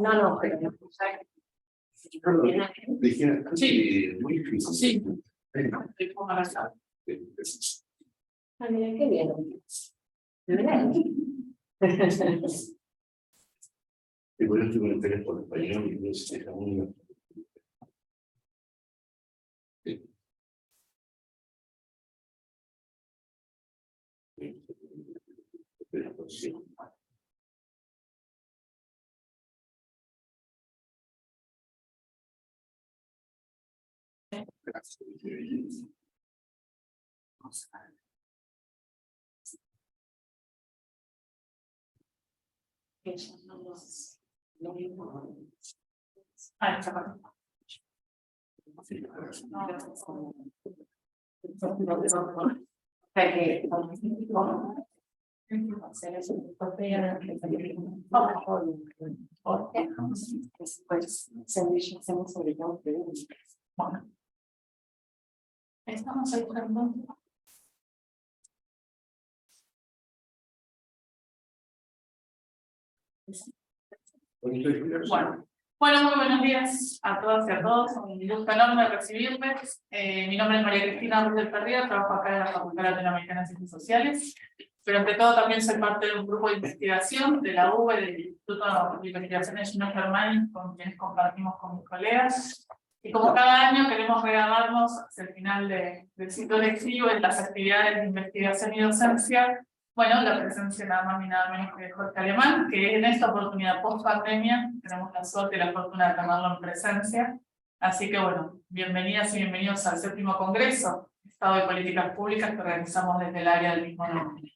No, pero no. Sí, muy difícil. Sí. Ah, mira, qué bien. Y por eso tengo interés por el español y no sé, está muy... Sí. Ah, está bien. Estamos ahí tratando. Bueno, muy buenos días a todas y a todos. Un gusto enorme recibirles. Mi nombre es María Cristina Ruiz del Perrier, trabajo acá en la Facultad Latinoamericana de Ciencias Sociales, pero ante todo también soy parte de un grupo de investigación de la UBA, del Instituto de Investigaciones Gino Germán, con quienes compartimos con mis colegas. Y como cada año queremos regalarnos hacia el final del ciclo lectivo en las actividades de investigación y docencia. Bueno, la presencia nada más ni nada menos que de Jorge Alemán, que en esta oportunidad post-pandemia tenemos la suerte y la fortuna de tenerlo en presencia. Así que bueno, bienvenidas y bienvenidos al 7º Congreso Estado de Políticas Públicas que organizamos desde el área del mismo nombre.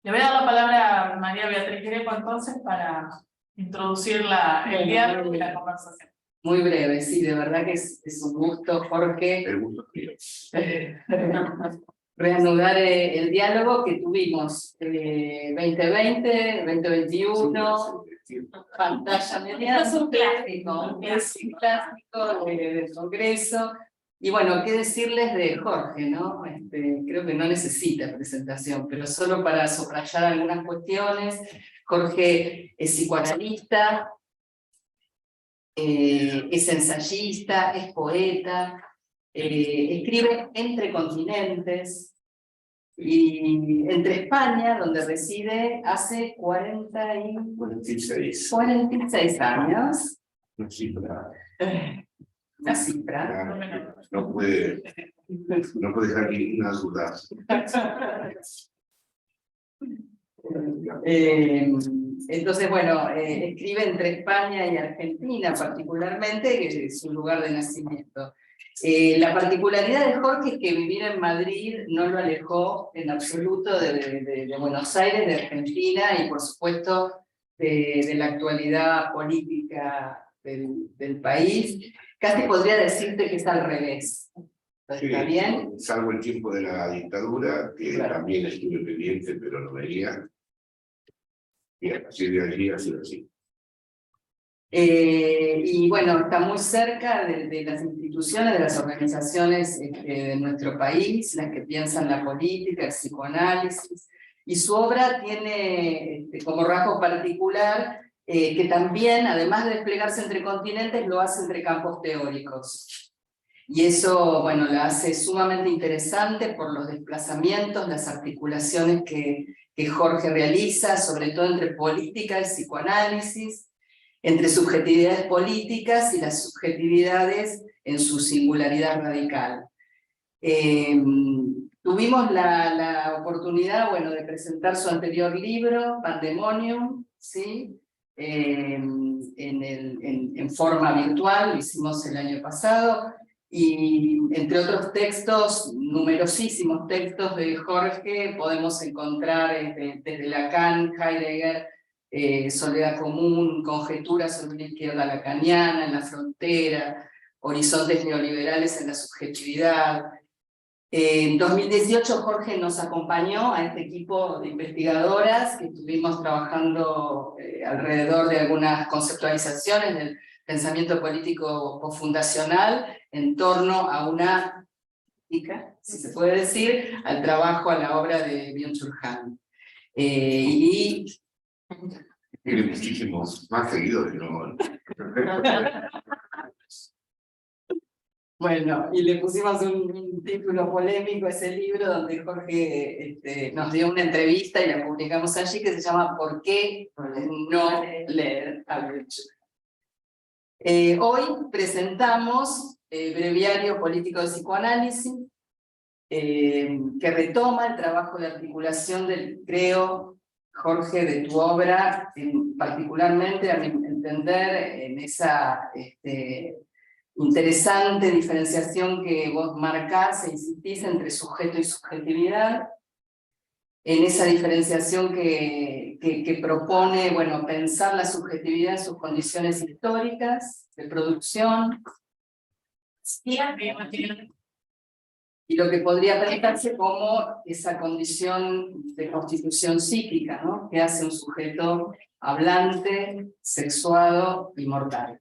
Le voy a dar la palabra a María Beatriz Greco entonces para introducir el diálogo y la conversación. Muy breve, sí, de verdad que es un gusto, Jorge. El gusto mío. Reanudar el diálogo que tuvimos 2020, 2021, pantalla mediana, es un clásico del Congreso. Y bueno, qué decirles de Jorge, ¿no? Creo que no necesita presentación, pero solo para subrayar algunas cuestiones. Jorge es psicoanalista, es ensayista, es poeta, escribe entre continentes y entre España, donde reside hace 46 años. Una cifra. Una cifra. No puede dejar ninguna duda. Entonces, bueno, escribe entre España y Argentina particularmente, que es su lugar de nacimiento. La particularidad de Jorge es que vivir en Madrid no lo alejó en absoluto de Buenos Aires, de Argentina y por supuesto de la actualidad política del país. Casi podría decirte que es al revés. ¿Está bien? Salvo el tiempo de la dictadura, que claro, también estuve pendiente, pero no veía. Y a partir de allí ha sido así. Y bueno, está muy cerca de las instituciones, de las organizaciones de nuestro país, las que piensan la política, el psicoanálisis, y su obra tiene como rasgo particular que también, además de desplegarse entre continentes, lo hace entre campos teóricos. Y eso, bueno, la hace sumamente interesante por los desplazamientos, las articulaciones que Jorge realiza, sobre todo entre política y psicoanálisis, entre subjetividades políticas y las subjetividades en su singularidad radical. Tuvimos la oportunidad, bueno, de presentar su anterior libro, Pandemonium, ¿sí? En forma virtual, lo hicimos el año pasado, y entre otros textos, numerosísimos textos de Jorge, podemos encontrar desde Lacan, Heidegger, Soledad Común, Conjeturas sobre una izquierda lacaniana en la frontera, Horizontes neoliberales en la subjetividad. En 2018 Jorge nos acompañó a este equipo de investigadoras que estuvimos trabajando alrededor de algunas conceptualizaciones del pensamiento político cofundacional en torno a una crítica, si se puede decir, al trabajo, a la obra de Byung-Chul Han. Tiene muchísimos más seguidores, ¿no? Bueno, y le pusimos un título polémico a ese libro donde Jorge nos dio una entrevista y la publicamos allí que se llama ¿Por qué no leer a Chulhan? Hoy presentamos Breviario Político de Psicoanálisis, que retoma el trabajo de articulación del, creo, Jorge, de tu obra, particularmente a mi entender en esa interesante diferenciación que vos marcás e insistís entre sujeto y subjetividad, en esa diferenciación que propone, bueno, pensar la subjetividad en sus condiciones históricas, de producción, y lo que podría pensarse como esa condición de constitución psíquica, ¿no? Que hace un sujeto hablante, sexuado y mortal.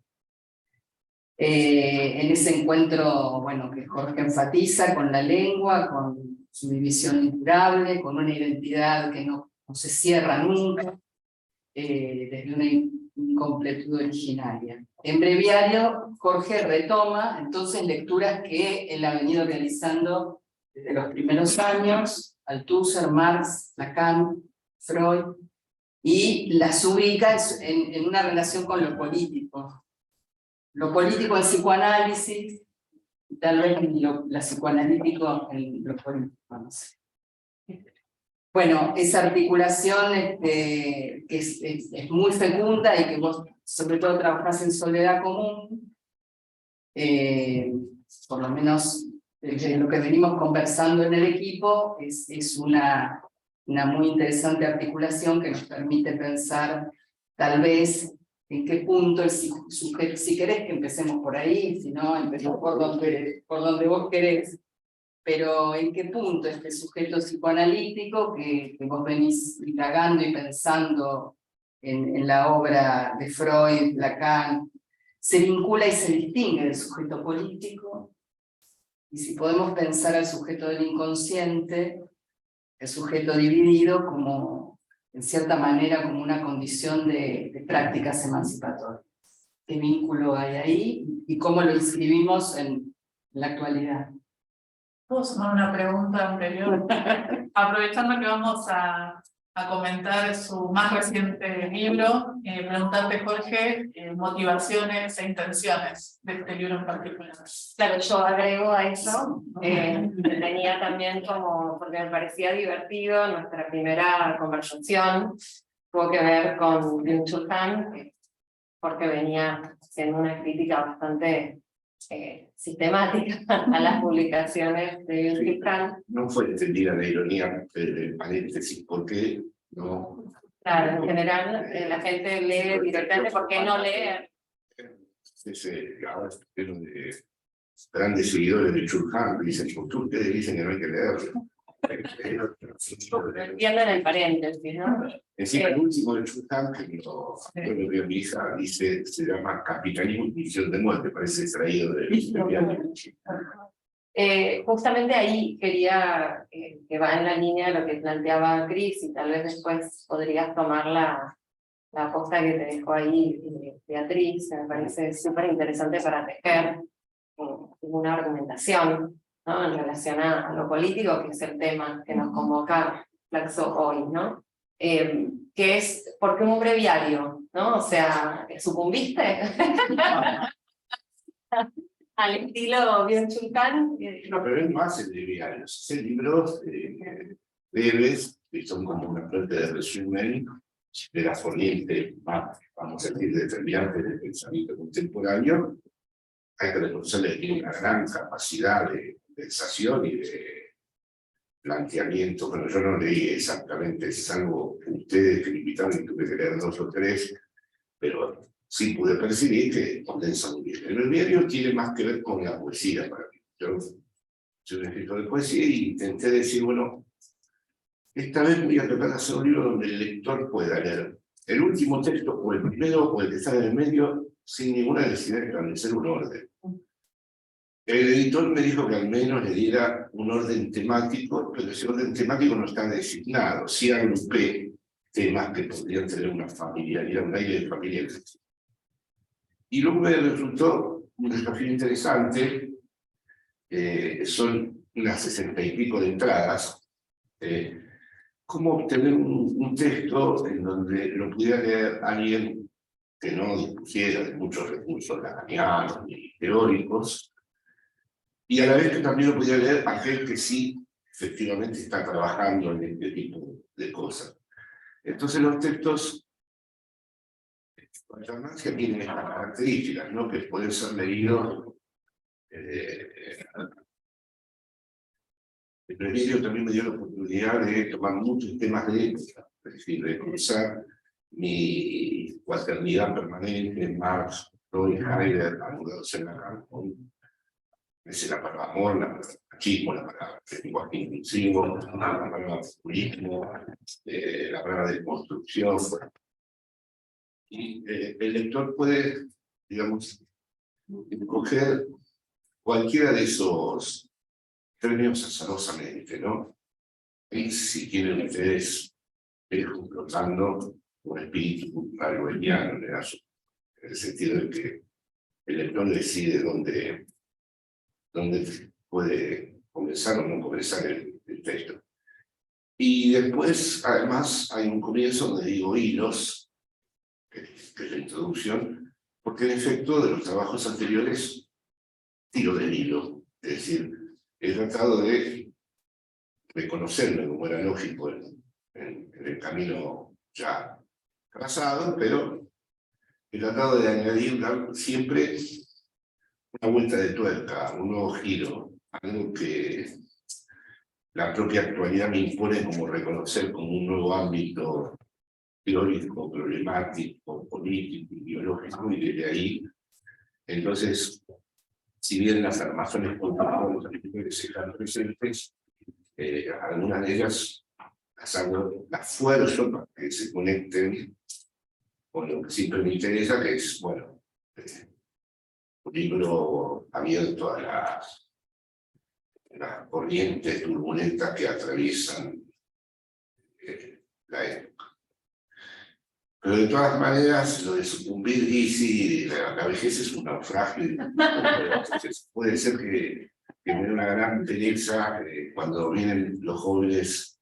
En ese encuentro, bueno, que Jorge enfatiza con la lengua, con su división indurable, con una identidad que no se cierra nunca, desde una incompletud originaria. En Breviario, Jorge retoma entonces lecturas que él ha venido realizando desde los primeros años, Althusser, Marx, Lacan, Freud, y las ubica en una relación con lo político. Lo político en psicoanálisis, tal vez la psicoanalítico en lo político, no sé. Bueno, esa articulación que es muy fecunda y que vos sobre todo trabajás en Soledad Común, por lo menos lo que venimos conversando en el equipo, es una muy interesante articulación que nos permite pensar tal vez en qué punto el sujeto, si querés que empecemos por ahí, si no, empecemos por donde vos querés, pero en qué punto este sujeto psicoanalítico que vos venís indagando y pensando en la obra de Freud, Lacan, se vincula y se distingue del sujeto político, y si podemos pensar al sujeto del inconsciente, el sujeto dividido como, en cierta manera, como una condición de prácticas emancipatorias. ¿Qué vínculo hay ahí y cómo lo inscribimos en la actualidad? ¿Puedo sumar una pregunta anterior? Aprovechando que vamos a comentar su más reciente libro, preguntarte, Jorge, motivaciones e intenciones de este libro en particular. Claro, yo agrego a eso, tenía también como, porque me parecía divertido, nuestra primera conversación tuvo que ver con Byung-Chul Han, porque venía haciendo una crítica bastante sistemática a las publicaciones de Byung-Chul Han. No fue entendida la ironía del paréntesis, porque no. Claro, en general la gente lee directamente, ¿por qué no leer? Ahora lleno de grandes seguidores de Chul Han, dicen, porque ustedes dicen que no hay que leerlo. Entienden el paréntesis, ¿no? Encima el último de Chul Han, que yo lo veo en mi hija, dice, se llama Capitalismo y Pulsión de Muerte, parece extraído de justamente ahí quería, que va en la línea de lo que planteaba Cris, y tal vez después podrías tomar la aposta que te dejó ahí Beatriz, me parece súper interesante para tejer una argumentación, ¿no? En relación a lo político, que es el tema que nos convoca Flaxo hoy, ¿no? Que es, ¿por qué un breviario? ¿No? O sea, ¿sucumbiste? Al estilo Byung-Chul Han. No, pero es más el breviario, son libros breves, que son como una suerte de resumen de las corrientes más, vamos a decir, determinantes del pensamiento contemporáneo. Hay que reconocerle que tiene una gran capacidad de sensación y de planteamiento. Bueno, yo no leí exactamente, salvo ustedes que me invitaron y tuve que leer 2 o 3, pero sí pude percibir que condensa muy bien. El breviario tiene más que ver con la poesía para mí. Yo soy un escritor de poesía y intenté decir, bueno, esta vez voy a tratar de hacer un libro donde el lector pueda leer el último texto, o el primero, o el que está en el medio, sin ninguna necesidad de establecer un orden. El editor me dijo que al menos le diera un orden temático, pero ese orden temático no está designado. Sí agrupé temas que podrían tener una familiaridad, un aire de familia. Y luego me resultó un desafío interesante, son unas 60 y pico de entradas, cómo obtener un texto en donde lo pudiera leer alguien que no dispusiera de muchos recursos lacanianos ni teóricos, y a la vez que también lo pudiera leer aquel que sí efectivamente está trabajando en este tipo de cosas. Entonces los textos, por alternancia, tienen estas características, ¿no? Que pueden ser leídos. El presidio también me dio la oportunidad de tomar muchos temas de época, es decir, de cruzar mi cuaternidad permanente, Marx, Freud, Heidegger, anudados en la Cancún, es la palabra amor, la palabra machismo, la palabra lenguaje inclusivo, la palabra populismo, la palabra de construcción. Y el lector puede, digamos, coger cualquiera de esos términos azarosamente, ¿no? Y si tienen ustedes flotando un espíritu orwelliano, en el sentido de que el lector decide dónde puede comenzar o no comenzar el texto. Y después, además, hay un comienzo donde digo hilos, que es la introducción, porque en efecto de los trabajos anteriores tiro del hilo, es decir, he tratado de reconocerme como era lógico en el camino ya trazado, pero he tratado de añadir siempre una vuelta de tuerca, un nuevo giro, algo que la propia actualidad me impone como reconocer como un nuevo ámbito teórico, problemático, político, ideológico, y desde ahí, entonces, si bien las armazones contemporáneas están presentes, algunas de ellas las fuerzo para que se conecten con lo que siempre me interesa, que es, bueno, un libro abierto a las corrientes turbulentas que atraviesan la época. Pero de todas maneras, lo de sucumbir, y sí, la vejez es un naufragio, entonces puede ser que me dé una gran pereza cuando vienen los jóvenes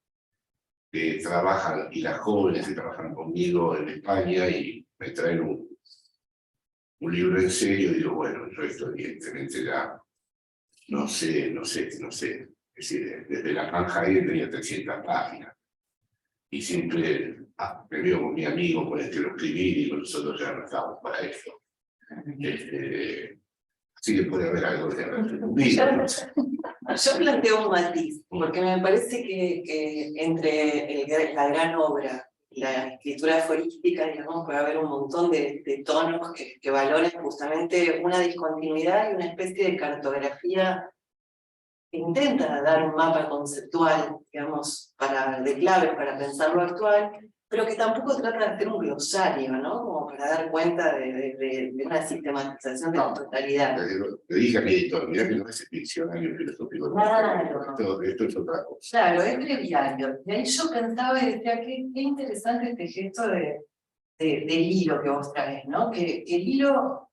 que trabajan, y las jóvenes que trabajan conmigo en España, y me traen un libro en serio, y digo, bueno, yo esto evidentemente ya no sé. Es decir, desde la Granja ahí tenía 300 páginas. Y siempre me veo con mi amigo con el que lo escribí, y nosotros ya no estamos para esto. Así que puede haber algo de vida, no sé. Yo planteo un matiz, porque me parece que entre la gran obra y la escritura aforística, digamos, puede haber un montón de tonos que valoren justamente una discontinuidad y una especie de cartografía que intenta dar un mapa conceptual, digamos, de claves para pensar lo actual, pero que tampoco trata de hacer un glosario, ¿no? Como para dar cuenta de una sistematización de la totalidad. Le dije a mi editor, mirá que no es el diccionario filosófico. Claro. Esto es otra cosa. Claro, es breviario. Y ahí yo pensaba y decía, qué interesante este gesto del hilo que vos traes, ¿no? Que el hilo,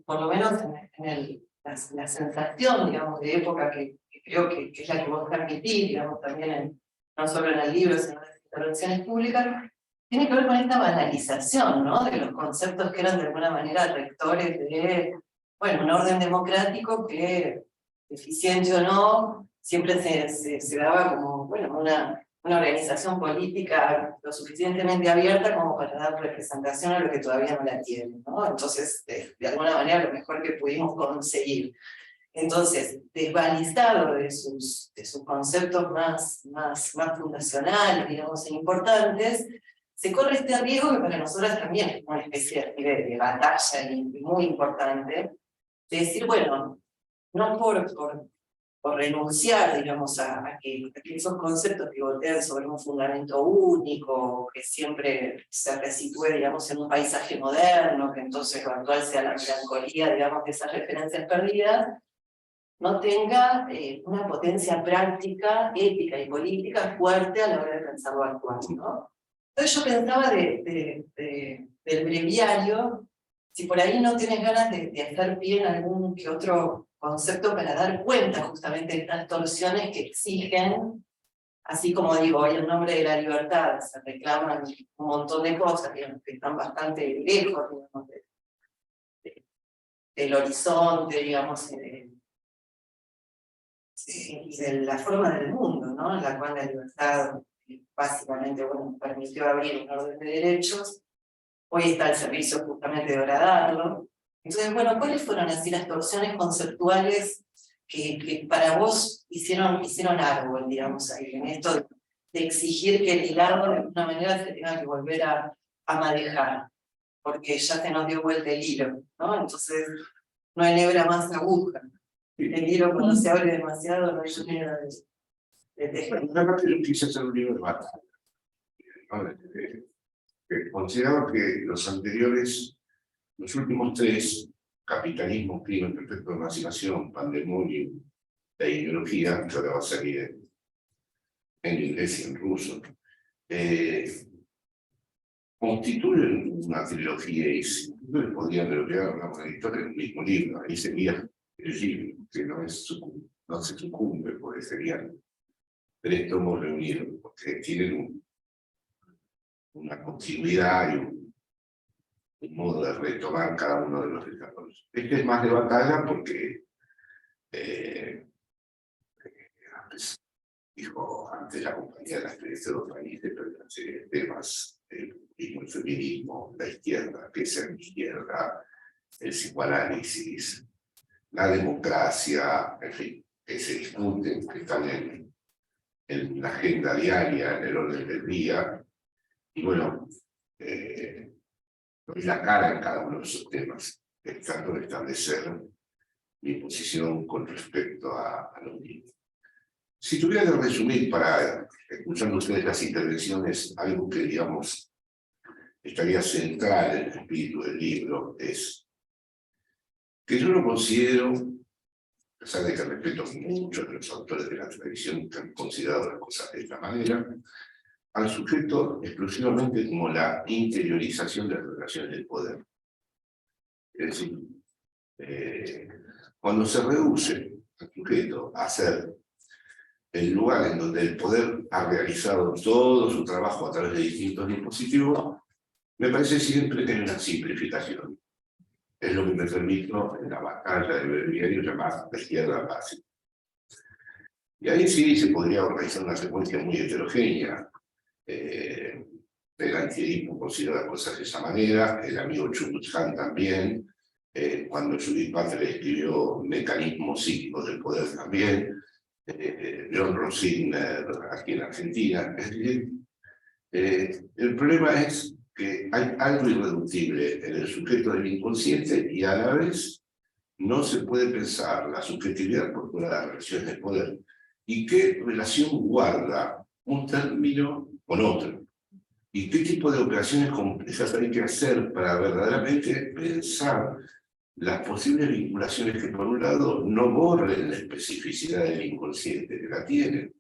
por lo menos en la sensación, digamos, de época que creo que es la que vos transmitís, digamos, también no solo en el libro, sino en las intervenciones públicas, tiene que ver con esta banalización, ¿no? De los conceptos que eran de alguna manera rectores de, bueno, un orden democrático que, deficiente o no, siempre se daba como, bueno, una organización política lo suficientemente abierta como para dar representación a lo que todavía no la tiene, ¿no? Entonces, de alguna manera, lo mejor que pudimos conseguir. Entonces, desvanizado de sus conceptos más fundacionales, digamos, e importantes, se corre este riesgo que para nosotros también es una especie de batalla y muy importante, de decir, bueno, no por renunciar, digamos, a que esos conceptos pivotean sobre un fundamento único, que siempre se resitúe, digamos, en un paisaje moderno, que entonces lo actual sea la melancolía, digamos, de esas referencias perdidas, no tenga una potencia práctica, ética y política fuerte a la hora de pensar lo actual, ¿no? Entonces yo pensaba del breviario, si por ahí no tienes ganas de hacer bien algún que otro concepto para dar cuenta justamente de estas torsiones que exigen, así como digo, hoy en nombre de la libertad se reclaman un montón de cosas, digamos, que están bastante lejos, digamos, del horizonte, digamos, y de la forma del mundo, ¿no? En la cual la libertad básicamente, bueno, permitió abrir un orden de derechos. Hoy está el servicio justamente de horadarlo. Entonces, bueno, ¿cuáles fueron así las torsiones conceptuales que para vos hicieron árbol, digamos, ahí, en esto de exigir que el hilardo de alguna manera se tenga que volver a manejar? Porque ya se nos dio vuelta el hilo, ¿no? Entonces, no hay hebra más aguja. El hilo cuando se abre demasiado no hay manera de tejer. Una parte yo quise hacer un libro de batalla, ¿no? Consideraba que los anteriores, los últimos tres, capitalismo, crimen perfecto de emancipación, pandemonio e ideología, que ahora va a salir en inglés y en ruso, constituyen una trilogía y podrían lograr una historia en el mismo libro. Ahí sería el libro, que no se sucumbe, porque serían tres tomos reunidos, porque tienen una continuidad y un modo de retomar cada uno de los desarrollos. Este es más de batalla porque antes la compañía de la experiencia de los países, pero temas, el feminismo, la izquierda, qué es la izquierda, el psicoanálisis, la democracia, en fin, que se discuten, que están en la agenda diaria, en el orden del día, y bueno, doy la cara en cada uno de esos temas, tratando de establecer mi posición con respecto a los mismos. Si tuviera que resumir, para escuchando ustedes las intervenciones, algo que, digamos, estaría central en el espíritu del libro, es que yo lo considero, a pesar de que respeto mucho a los autores de la tradición que han considerado las cosas de esta manera, al sujeto exclusivamente como la interiorización de las relaciones del poder. Es decir, cuando se reduce al sujeto a ser el lugar en donde el poder ha realizado todo su trabajo a través de distintos dispositivos, me parece siempre que hay una simplificación. Es lo que me permito en la batalla del breviario llamar la izquierda básica. Y ahí sí se podría organizar una secuencia muy heterogénea. El antiedismo considera cosas de esa manera, el amigo Chubut Khan también, cuando Judith Butler escribió Mecanismos psíquicos del poder también, John Rosinger aquí en Argentina. Es decir, el problema es que hay algo irreductible en el sujeto del inconsciente y a la vez no se puede pensar la subjetividad por fuera de las relaciones de poder. ¿Y qué relación guarda un término con otro? ¿Y qué tipo de operaciones complejas hay que hacer para verdaderamente pensar las posibles vinculaciones que, por un lado, no borren la especificidad del inconsciente, que la tienen?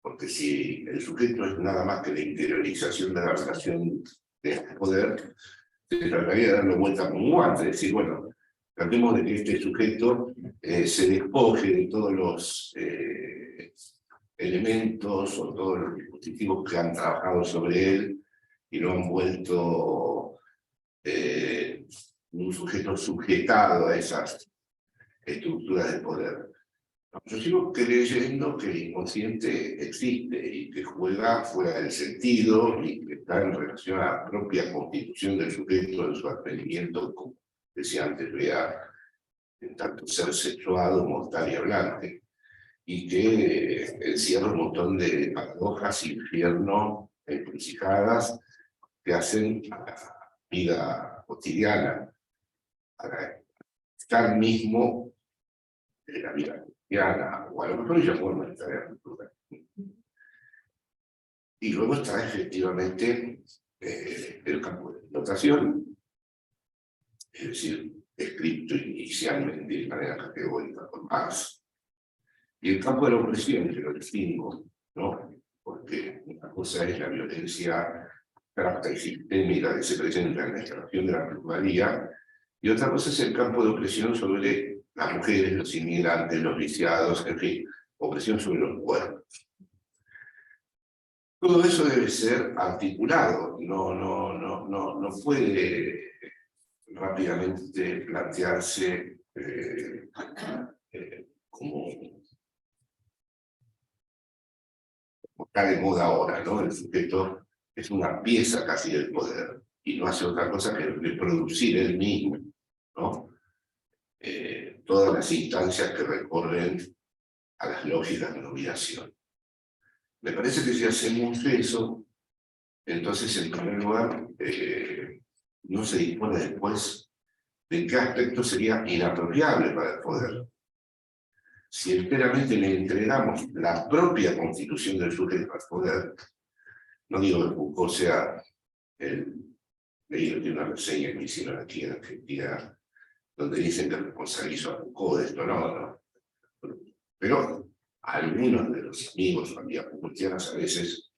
Porque si el sujeto es nada más que la interiorización de la relación de poder, se trataría de darle vuelta con un guante, es decir, bueno, tratemos de que este sujeto se despoje de todos los elementos o todos los dispositivos que han trabajado sobre él y lo han vuelto un sujeto sujetado a esas estructuras de poder. Yo sigo creyendo que el inconsciente existe y que juega fuera del sentido y que está en relación a la propia constitución del sujeto, en su advenimiento, como decía antes, vea en tanto ser sexuado, mortal y hablante, y que encierra un montón de paradojas, infiernos, encrucijadas que hacen a la vida cotidiana, para estar mismo de la vida cotidiana, o a lo mejor ella forma de tarea cultural. Y luego está efectivamente el campo de explotación, es decir, escrito inicialmente de manera categórica por Marx, y el campo de la opresión, que lo distingo, ¿no? Porque una cosa es la violencia abstracta y sistémica que se presenta en la instalación de la plusvalía, y otra cosa es el campo de opresión sobre las mujeres, los inmigrantes, los viciados, en fin, opresión sobre los cuerpos. Todo eso debe ser articulado, no puede rápidamente plantearse como está de moda ahora, ¿no? El sujeto es una pieza casi del poder y no hace otra cosa que reproducir él mismo, ¿no? Todas las instancias que recorren a las lógicas de dominación. Me parece que si hacemos eso, entonces en primer lugar no se dispone después de qué aspecto sería inapropiable para el poder. Si enteramente le entregamos la propia constitución del sujeto al poder, no digo que Foucault sea leído de una reseña que hicieron aquí en Argentina, donde dicen que responsabilizo a Foucault de esto, no. Pero algunos de los amigos o amigas foucaultianas a veces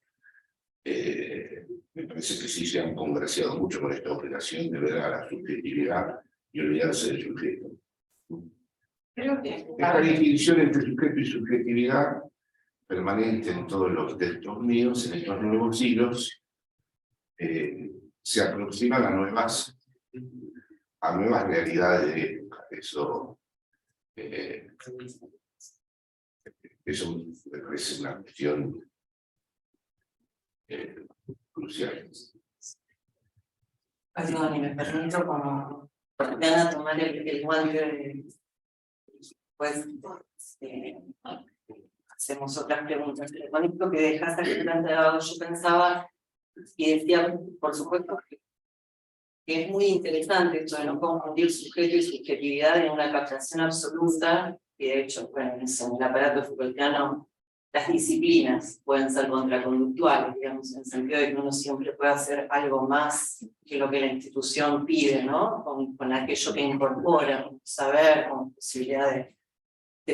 me parece que sí se han congraciado mucho con esta operación de ver a la subjetividad y olvidarse del sujeto. Creo que Esta distinción entre sujeto y subjetividad, permanente en todos los textos míos, en estos nuevos siglos, se aproxima a nuevas realidades de época. Eso me parece una cuestión crucial. perdón, y me permito como Diana tomar el guante pues hacemos otras preguntas. Con esto que dejaste aquí planteado, yo pensaba y decía, por supuesto, que es muy interesante esto de no confundir sujeto y subjetividad en una captación absoluta, y de hecho, bueno, en el aparato Foucaultiano, las disciplinas pueden ser contraconductuales, digamos, en el sentido de que uno siempre puede hacer algo más que lo que la institución pide, ¿no? Con aquello que incorpora, con saber, con posibilidad de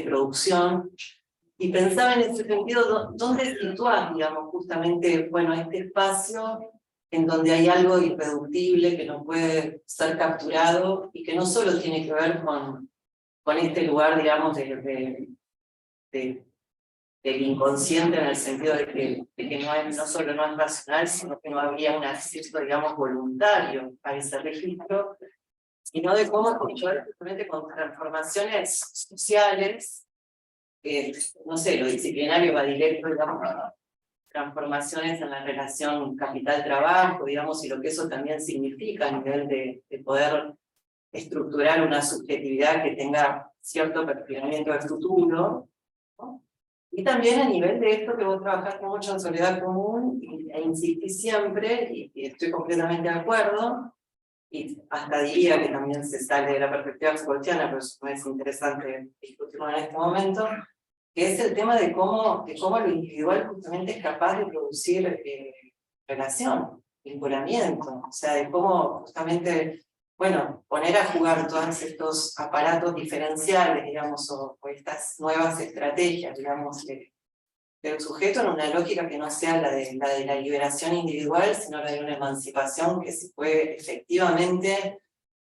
producción. Y pensaba en ese sentido, ¿dónde situar, digamos, justamente, bueno, este espacio en donde hay algo irreductible que no puede ser capturado y que no solo tiene que ver con este lugar, digamos, del inconsciente, en el sentido de que no solo no es racional, sino que no habría un acceso, digamos, voluntario a ese registro, sino de cómo controlar justamente con transformaciones sociales. No sé, lo disciplinario va directo, digamos, a transformaciones en la relación capital-trabajo, digamos, y lo que eso también significa a nivel de poder estructurar una subjetividad que tenga cierto perfilamiento de futuro, ¿no? Y también a nivel de esto que vos trabajaste mucho en Soledad Común, e insistí siempre, y estoy completamente de acuerdo, y hasta diría que también se sale de la perspectiva Foucaultiana, pero eso no es interesante discutirlo en este momento, que es el tema de cómo lo individual justamente es capaz de producir relación, vinculamiento, o sea, de cómo justamente, bueno, poner a jugar todos estos aparatos diferenciales, digamos, o estas nuevas estrategias, digamos, del sujeto en una lógica que no sea la de la liberación individual, sino la de una emancipación que se puede efectivamente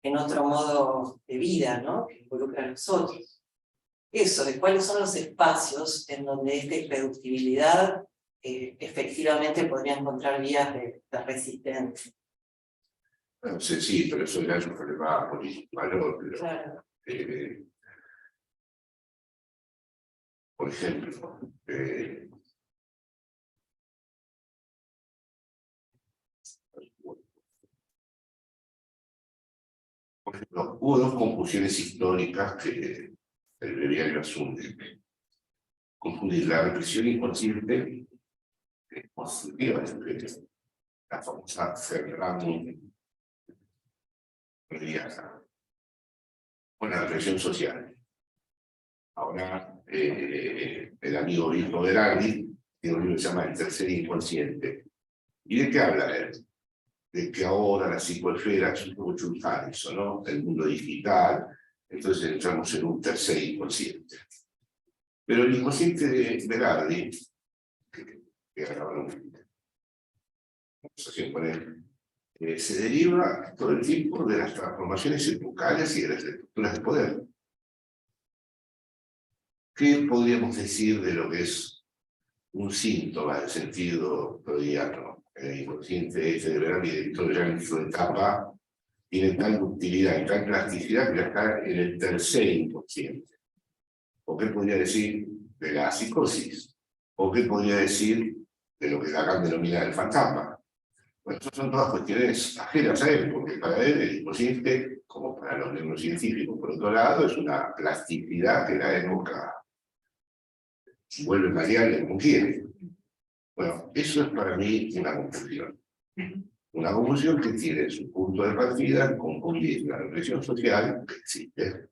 en otro modo de vida, ¿no? Que involucra a los otros. Eso, de cuáles son los espacios en donde esta irreductibilidad efectivamente podría encontrar vías de resistencia. Bueno, sí, pero eso ya es un problema político, valor, pero, Claro. por ejemplo, hubo dos confusiones históricas que el breviario asume. Confundir la represión inconsciente constitutiva del sujeto, la famosa Ferrari prediana, con la represión social. Ahora, el amigo Víctor Berardi tiene un libro que se llama El tercer inconsciente. ¿Y de qué habla él? De que ahora la psicoesfera es un poco chultán, eso, ¿no? El mundo digital, entonces entramos en un tercer inconsciente. Pero el inconsciente de Berardi, que conversación con él, se deriva todo el tiempo de las transformaciones epocales y de las estructuras de poder. ¿Qué podríamos decir de lo que es un síntoma en sentido freudiano? El inconsciente ese de ver y de ya en su etapa tiene tal ductilidad y tal plasticidad que ya está en el tercer inconsciente. ¿O qué podría decir de la psicosis? ¿O qué podría decir de lo que Lacan denomina el fantasma? Bueno, estas son todas cuestiones ajenas a él, porque para él el inconsciente, como para los neurocientíficos, por otro lado, es una plasticidad que la época vuelve variable como quiere. Bueno, eso es para mí una confusión. Una confusión que tiene su punto de partida con la represión social que existe,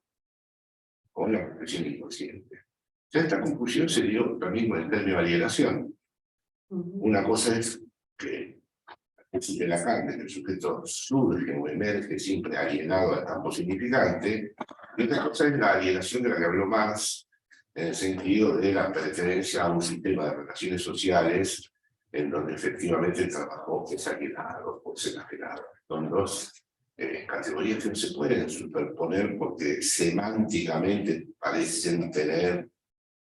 con la represión inconsciente. Ya esta confusión se dio también con el término alienación. Una cosa es que de Lacan, que el sujeto surge o emerge siempre alienado al campo significante, y otra cosa es la alienación de la que habló Marx, en el sentido de la pertenencia a un sistema de relaciones sociales en donde efectivamente el trabajo es alienado o es enajenado. Son dos categorías que no se pueden superponer porque semánticamente parecen tener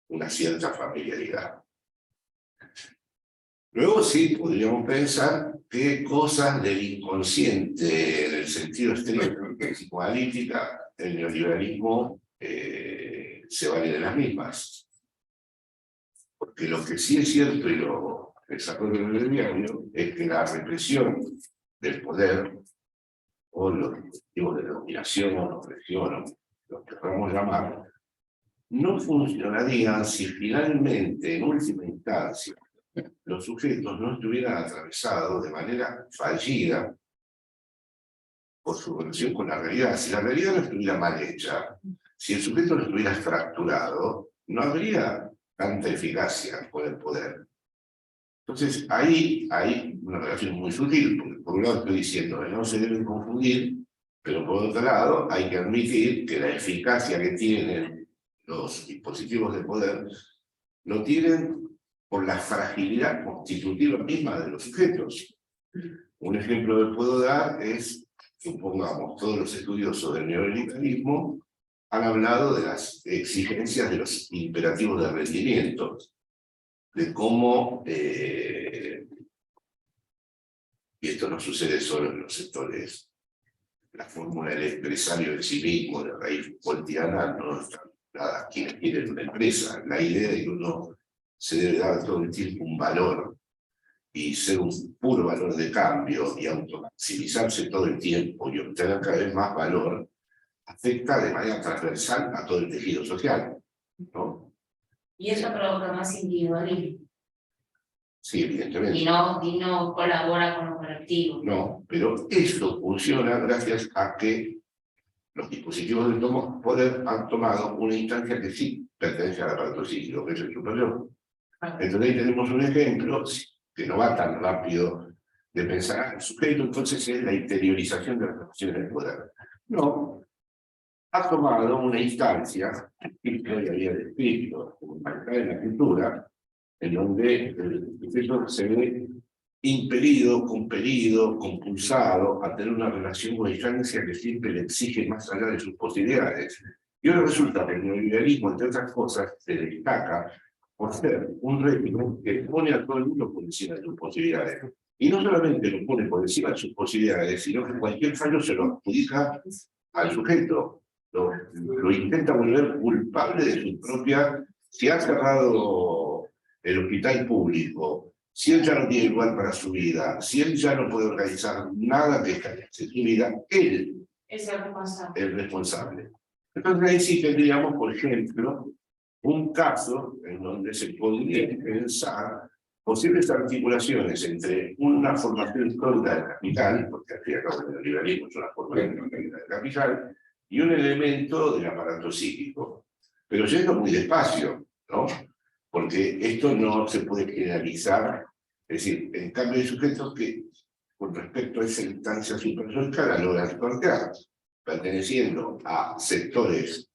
una cierta familiaridad. Luego sí podríamos pensar que cosas del inconsciente, en el sentido estricto de psicoanalítica, el neoliberalismo se vale de las mismas. Porque lo que sí es cierto, y lo desarrollo en el diario, es que la represión del poder, o los dispositivos de dominación, opresión, o lo que podamos llamar, no funcionarían si finalmente, en última instancia, los sujetos no estuvieran atravesados de manera fallida por su relación con la realidad. Si la realidad no estuviera mal hecha, si el sujeto no estuviera fracturado, no habría tanta eficacia con el poder. Entonces, ahí hay una relación muy sutil, porque por un lado estoy diciendo que no se deben confundir, pero por otro lado hay que admitir que la eficacia que tienen los dispositivos de poder lo tienen por la fragilidad constitutiva misma de los sujetos. Un ejemplo que puedo dar es, supongamos, todos los estudiosos del neoliberalismo han hablado de las exigencias de los imperativos de rendimiento, de cómo, y esto no sucede solo en los sectores, la fórmula del empresario de sí mismo, de raíz voltiana, no está nada quienes quieren una empresa, la idea de que uno se debe dar todo el tiempo un valor y ser un puro valor de cambio y automaximizarse todo el tiempo y obtener cada vez más valor, afecta de manera transversal a todo el tejido social, ¿no? Y eso provoca más individualismo. Sí, evidentemente. Y no colabora con lo colectivo. No, pero esto funciona gracias a que los dispositivos del poder han tomado una instancia que sí pertenece al aparato psíquico, que es el superior. Entonces ahí tenemos un ejemplo que no va tan rápido de pensar, el sujeto entonces es la interiorización de las relaciones del poder. No, ha tomado una instancia que yo ya había descrito, como marcada en la escritura, en donde el sujeto se ve impelido, compelido, compulsado a tener una relación con instancia que siempre le exige más allá de sus posibilidades. Y ahora resulta que el neoliberalismo, entre otras cosas, se destaca por ser un régimen que pone a todo el mundo por encima de sus posibilidades. Y no solamente lo pone por encima de sus posibilidades, sino que cualquier fallo se lo adjudica al sujeto. Lo intenta volver culpable de su propia... Si ha cerrado el hospital público, si él ya no tiene lugar para su vida, si él ya no puede organizar nada que esté en su vida, él Es el responsable. el responsable. Entonces ahí sí tendríamos, por ejemplo, un caso en donde se podría pensar posibles articulaciones entre una formación histórica del capital, porque al fin y al cabo el neoliberalismo es una formación histórica del capital, y un elemento del aparato psíquico. Pero yendo muy despacio, ¿no? Porque esto no se puede generalizar, es decir, en cambio hay sujetos que, con respecto a esa instancia supersónica, la logran sortear, perteneciendo a sectores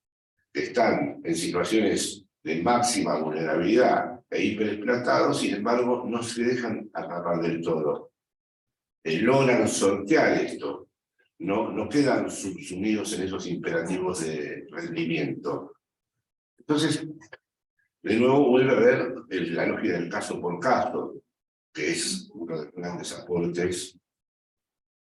que están en situaciones de máxima vulnerabilidad e hiperexplotados, sin embargo, no se dejan atrapar del todo logran sortear esto, no quedan subsumidos en esos imperativos de rendimiento. Entonces, de nuevo vuelve a ver la lógica del caso por caso, que es uno de los grandes aportes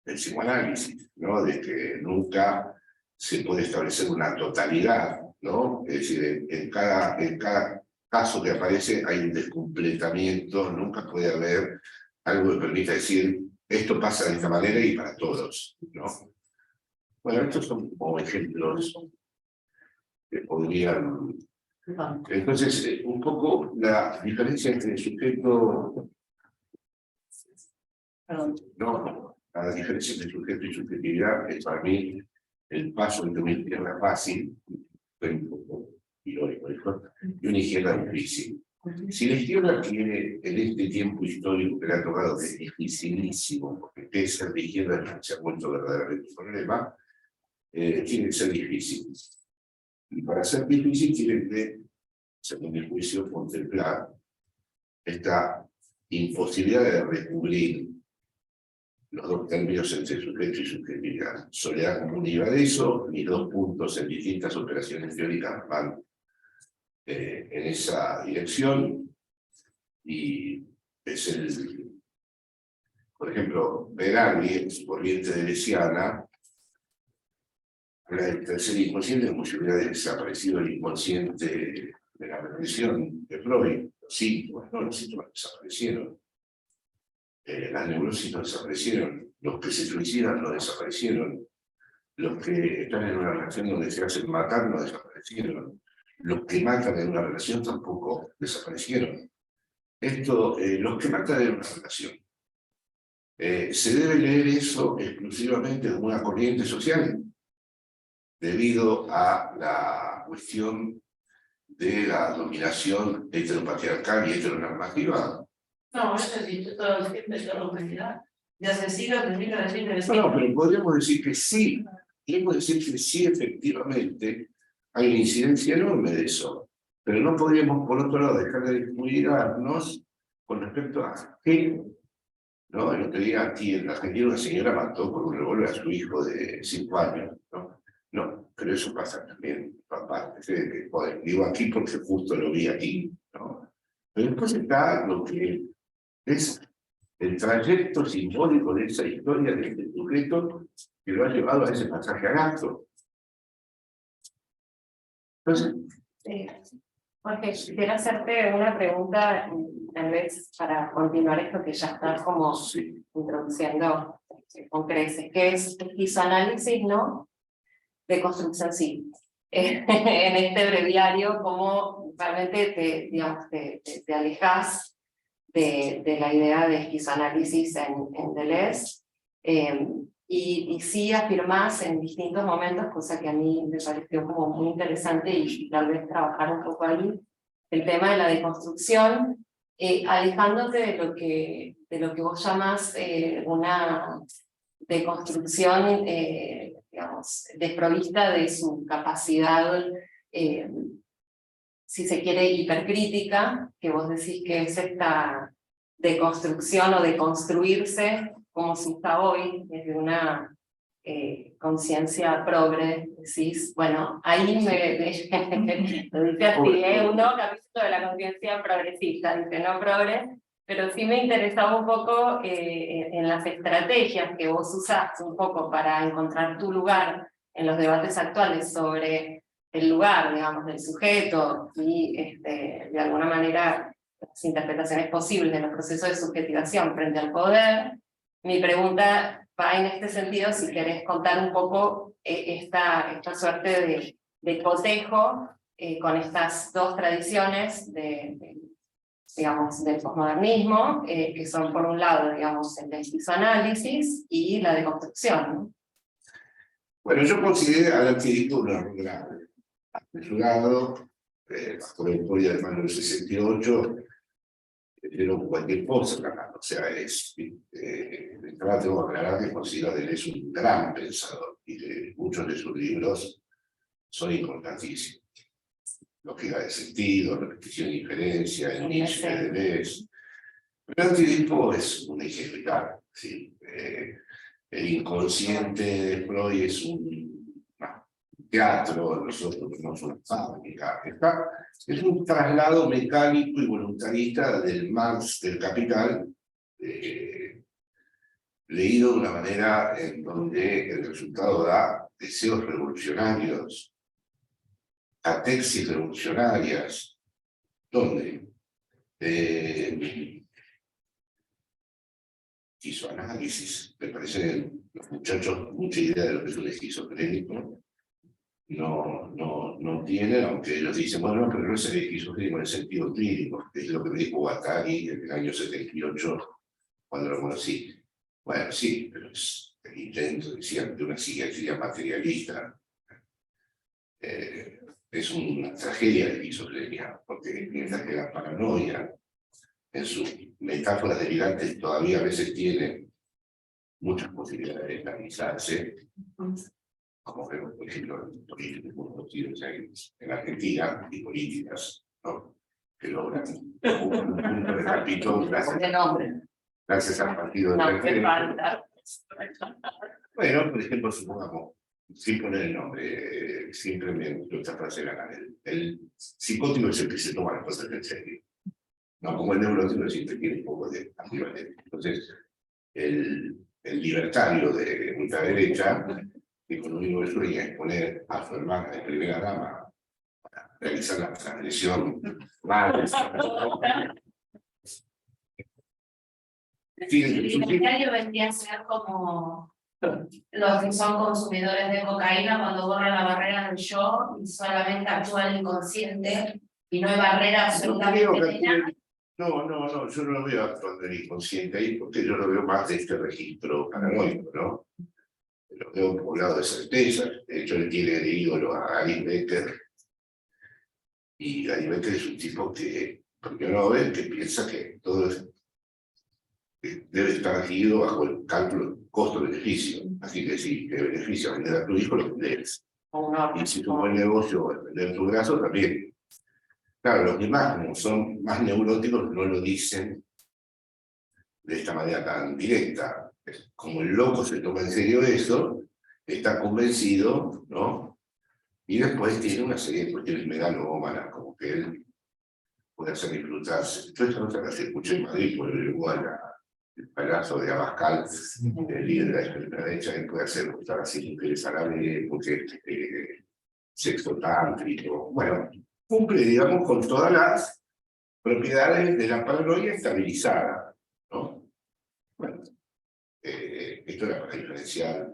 del psicoanálisis, ¿no? De que nunca se puede establecer una totalidad, ¿no? Es decir, en cada caso que aparece hay un descompletamiento, nunca puede haber algo que permita decir esto pasa de esta manera y para todos, ¿no? Bueno, estos son como ejemplos que podrían... Entonces, un poco la diferencia entre el sujeto... No, la diferencia entre sujeto y subjetividad es para mí el paso entre una izquierda fácil, un poco irónico, y una izquierda difícil. Si la izquierda tiene en este tiempo histórico que le ha tocado, que es dificilísimo, porque que ser de izquierda se ha vuelto verdaderamente un problema, tiene que ser difícil. Y para ser difícil tiene que, según mi juicio, contemplar esta imposibilidad de recubrir los dos términos entre sujeto y subjetividad. Soledad comunicativa de eso, mis dos puntos en distintas operaciones teóricas van en esa dirección, y es por ejemplo, Berardi, en su corriente deleuziana, habla del tercer inconsciente como si hubiera desaparecido el inconsciente de la represión de Freud. Los síntomas desaparecieron. Las neurosis no desaparecieron, los que se suicidan no desaparecieron, los que están en una relación donde se hacen matar no desaparecieron, los que matan en una relación tampoco desaparecieron. Los que matan en una relación, se debe leer eso exclusivamente de una corriente social, debido a la cuestión de la dominación heteropatriarcal y heteronormativa. No, eso es todo el tiempo de la humanidad. Ya se sigue aprendiendo a decir que No, pero podríamos decir que sí. Podríamos decir que sí, efectivamente, hay una incidencia enorme de eso. Pero no podríamos, por otro lado, dejar de descuidarnos con respecto a qué, ¿no? El otro día aquí en Argentina una señora mató con un revólver a su hijo de 5 años, ¿no? No, pero eso pasa también, papá. Digo aquí porque justo lo vi aquí, ¿no? Pero después está lo que es el trayecto simbólico de esa historia de este sujeto que lo ha llevado a ese pasaje a gasto. Entonces, Jorge, quiero hacerte una pregunta, tal vez para continuar esto que ya estás como sí. introduciendo con creces, que es el psicoanálisis, ¿no? De construcción, sí. En este breviario, cómo realmente te alejas de la idea de psicoanálisis en Deleuze, y sí afirmás en distintos momentos, cosa que a mí me pareció como muy interesante y tal vez trabajar un poco ahí, el tema de la deconstrucción, alejándote de lo que vos llamas una deconstrucción, digamos, desprovista de su capacidad, si se quiere, hipercrítica, que vos decís que es esta deconstrucción o deconstruirse como se está hoy, desde una conciencia progre, decís, bueno, ahí lo dice así, un nuevo capítulo de la conciencia progresista, dice no progre, pero sí me interesaba un poco en las estrategias que vos usás un poco para encontrar tu lugar en los debates actuales sobre el lugar, digamos, del sujeto y de alguna manera las interpretaciones posibles de los procesos de subjetivación frente al poder. Mi pregunta va en este sentido, si querés contar un poco esta suerte de cotejo con estas dos tradiciones digamos, del posmodernismo, que son por un lado, digamos, el del psicoanálisis y la deconstrucción, ¿no? Bueno, yo considero al activismo un error grave. Apresurado, bajo la historia de Manuel 68, pero cualquier cosa, o sea, de entrada tengo que aclarar que considero a Deleuze un gran pensador y que muchos de sus libros son importantísimos. Lógica de sentido, repetición y inferencia, el Nietzsche de Deleuze. Pero el activismo es una ingenuidad, Sí, el inconsciente de Freud es un teatro, nosotros tenemos una fábrica. Es un traslado mecánico y voluntarista del Marx del Capital, leído de una manera en donde el resultado da deseos revolucionarios, atexis revolucionarias, donde esquizoanálisis, me parece los muchachos mucha idea de lo que es un esquizofrénico, no tienen, aunque ellos dicen, bueno, pero no es el esquizofrénico en el sentido clínico, es lo que me dijo Guattari en el año 78, cuando lo conocí. Bueno, sí, pero es el intento, decían, de una psiquiatría materialista. Es una tragedia de esquizofrenia, porque mientras que la paranoia, en sus metáforas delirantes, todavía a veces tiene muchas posibilidades de estabilizarse, como vemos, por ejemplo, en políticos muy conocidos en Argentina y políticas, ¿no? Que logran un punto de capitón gracias al partido No, del que falta. Bueno, por ejemplo, supongamos, sin poner el nombre, siempre me gustó esta frase ganar. El psicótico es el que se toma las cosas en serio. No, como el neurótico siempre tiene un poco de ambivalencia. Entonces, el libertario de ultraderecha, que con lo único que sueña es poner a su hermana de primera dama para realizar la transgresión El libertario vendría a ser como los que son consumidores de cocaína cuando borran la barrera del yo y solamente actúa el inconsciente y no hay barrera absolutamente de nada. No, yo no lo veo actuando en el inconsciente ahí porque yo lo veo más de este registro paranoico, ¿no? Lo veo poblado de certezas. De hecho, él tiene de ídolo a Gary Becker. Y Gary Becker es un tipo que, porque no ve, que piensa que todo debe estar regido bajo el cálculo costo-beneficio. Así que si te beneficia vender a tu hijo, lo vendes. Y si tu buen negocio es vender tu brazo, también. Claro, los demás, como son más neuróticos, no lo dicen de esta manera tan directa. Como el loco se toma en serio eso, está convencido, ¿no? Y después tiene una serie de cuestiones megalómanas, como que él puede hacer disfrutarse. Yo esta nota la escuché en Madrid por el igual el palazo de Abascal, el líder de la extrema derecha, él puede hacer gustar así mujeres árabes, porque sexo tántrico. Bueno, cumple, digamos, con todas las propiedades de la paranoia estabilizada, ¿no? Bueno, esto era para diferenciar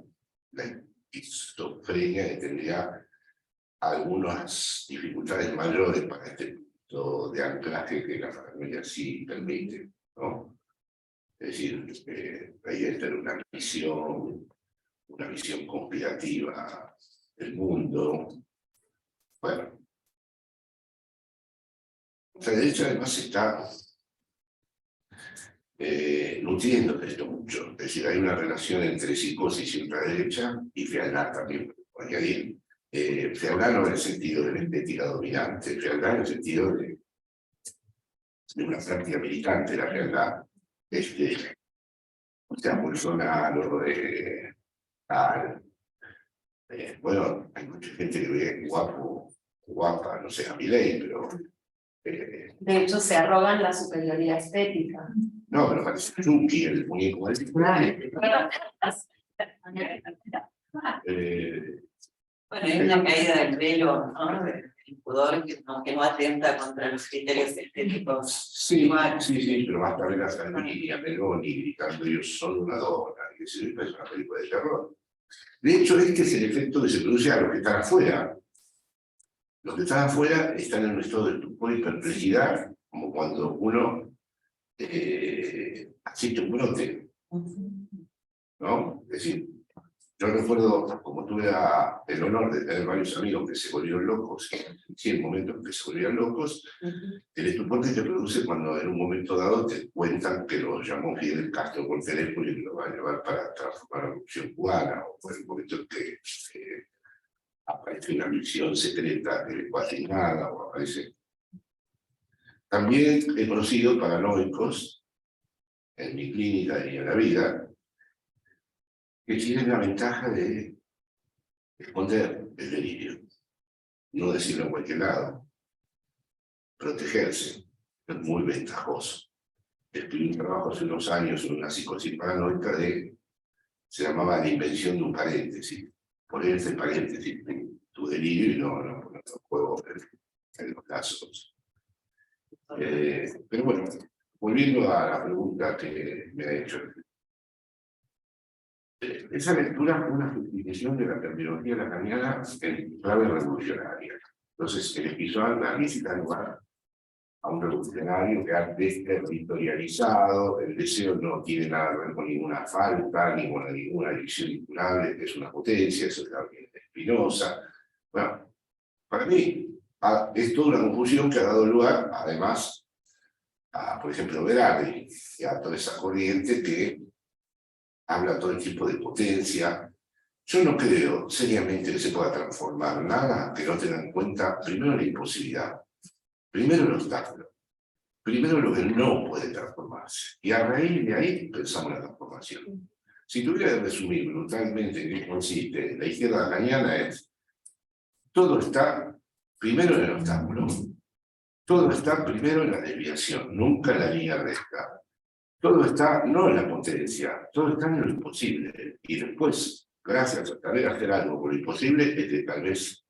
la esquizofrenia, que tendría algunas dificultades mayores para este punto de anclaje que la paranoia sí permite, ¿no? Es decir, ahí entra una visión conspirativa del mundo. Bueno, la derecha además está nutriendo de esto mucho. Es decir, hay una relación entre psicosis y ultraderecha y fealdad también, por añadir. Fealdad no en el sentido de la estética dominante, fealdad en el sentido de una práctica militante de la fealdad. O sea, Bolsonaro, bueno, hay mucha gente que ve guapa, no sé, a Milei, pero... De hecho, se arrogan la superioridad estética. No, pero parece Chucky, el muñeco ese. Bueno, hay una caída del velo, ¿no? El pudor que no atenta contra los criterios estéticos. Sí, pero más tarde la Salvini y a Meloni gritando yo soy una dona, y decir, es una película de terror. De hecho, este es el efecto que se produce a los que están afuera. Los que están afuera están en un estado de estupor y perplejidad, como cuando uno asiste un brote, ¿no? Es decir, yo recuerdo, como tuve el honor de tener varios amigos que se volvieron locos, sí, en momentos que se volvían locos, el estupor que te produce cuando en un momento dado te cuentan que lo llamó Fidel Castro por teléfono y lo va a llevar para transformar la revolución cubana, o en el momento en que aparece una misión secreta de nada, o aparece. También he conocido paranoicos en mi clínica y en la vida, que tiene la ventaja de esconder el delirio, no decirlo en cualquier lado, protegerse, es muy ventajoso. Escribí un trabajo hace unos años en una psicosis paranoica se llamaba La invención de un paréntesis, poner ese paréntesis en tu delirio y no poner el juego en los lazos. Pero bueno, volviendo a la pregunta que me ha hecho. Esa lectura fue una sustitución de la terminología lacaniana en clave revolucionaria. Entonces, el psicoanálisis da lugar a un revolucionario que arte territorializado, el deseo no tiene nada que ver con ninguna falta, ni con ninguna adicción incurable, es una potencia, eso es también Spinoza. Bueno, para mí es toda una confusión que ha dado lugar, además, a, por ejemplo, Berardi, y a toda esa corriente que habla todo el tipo de potencia. Yo no creo seriamente que se pueda transformar nada que no tenga en cuenta primero la imposibilidad, primero el obstáculo, primero lo que no puede transformarse. Y a raíz de ahí pensamos la transformación. Si tuviera que resumir brutalmente en qué consiste la izquierda lacaniana es, todo está primero en el obstáculo, todo está primero en la desviación, nunca en la línea recta. Todo está no en la potencia, todo está en lo imposible. Y después, gracias a saber hacer algo por lo imposible, es que tal vez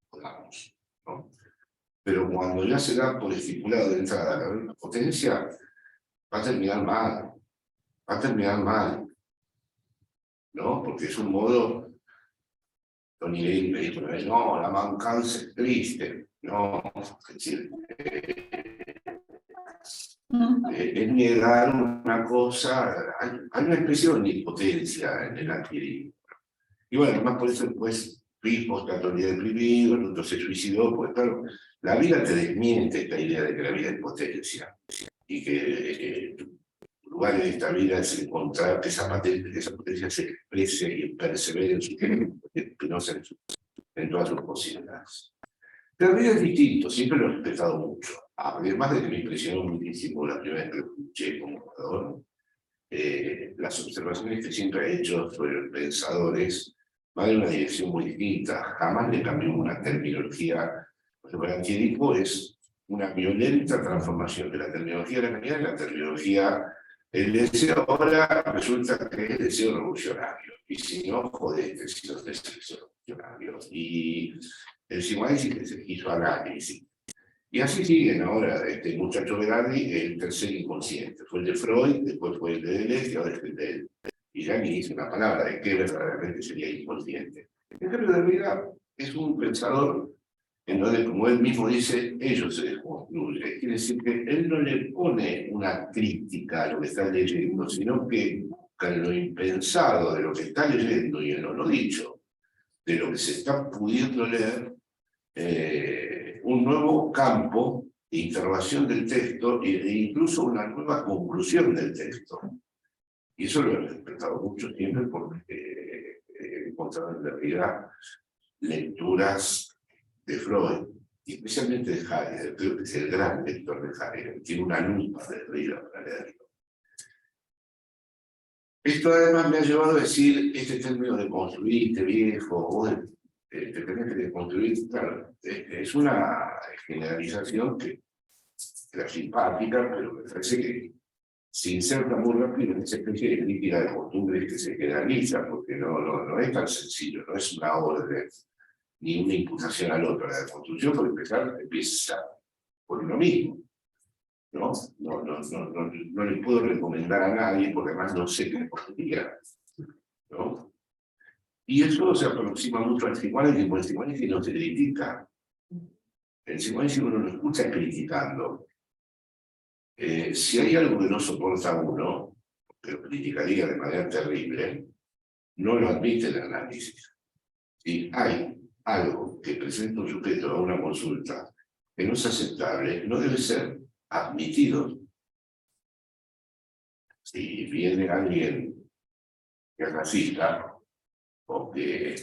podamos, ¿no? Pero cuando ya se da por estipulado de entrada la potencia, va a terminar mal, ¿no? Porque es un modo, Tony Lane me dijo una vez, no, la mancanza es triste, no, es decir, es negar una cosa, hay una especie de omnipotencia en el adquirido. Y bueno, además por eso después Pispo está todo el día deprimido, el otro se suicidó, pues claro, la vida te desmiente esta idea de que la vida es potencia, y que tu lugar en esta vida es encontrar que esa potencia se exprese y persevere en todas sus posibilidades. Pero la vida es distinto, siempre lo he respetado mucho. Además de que me impresionó muchísimo la primera vez que lo escuché como jugador, las observaciones que siempre ha hecho sobre los pensadores van en una dirección muy distinta. Jamás le cambió una terminología. Por el antiedipo es una violenta transformación de la terminología de la calidad en la terminología. El deseo ahora resulta que es deseo revolucionario. Y si no, joder, es deseo revolucionario. Y el psicoanálisis es el psicoanálisis. Y así siguen ahora, este muchacho Berardi, el tercer inconsciente. Fue el de Freud, después fue el de Deleuze y ahora es el de él. Y ya ni dice una palabra de qué verdaderamente sería inconsciente. En cambio, Derrida es un pensador en donde, como él mismo dice, ellos se desconstruye. Quiere decir que él no le pone una crítica a lo que está leyendo, sino que busca en lo impensado de lo que está leyendo y en lo no dicho, de lo que se está pudiendo leer, un nuevo campo de interrogación del texto e incluso una nueva conclusión del texto. Y eso lo he respetado mucho siempre porque he encontrado en realidad lecturas de Freud, y especialmente de Heidegger. Creo que es el gran lector de Heidegger, tiene una lupa de Derrida para leerlo. Esto además me ha llevado a decir este término de construirte viejo, o te tenés que deconstruir, claro, es una generalización que era simpática, pero me parece que se inserta muy rápido en esa especie de crítica de costumbres que se generaliza, porque no es tan sencillo, no es una orden ni una imputación al otro. La deconstrucción, por empezar, empieza por uno mismo. No le puedo recomendar a nadie, porque además no sé qué podría, ¿no? Y eso se aproxima mucho al psicoanálisis, porque el psicoanálisis no se critica. El psicoanálisis uno lo escucha criticando. Si hay algo que no soporta uno, que lo criticaría de manera terrible, no lo admite el análisis. Si hay algo que presenta un sujeto a una consulta que no es aceptable, no debe ser admitido. Si viene alguien que es racista, o que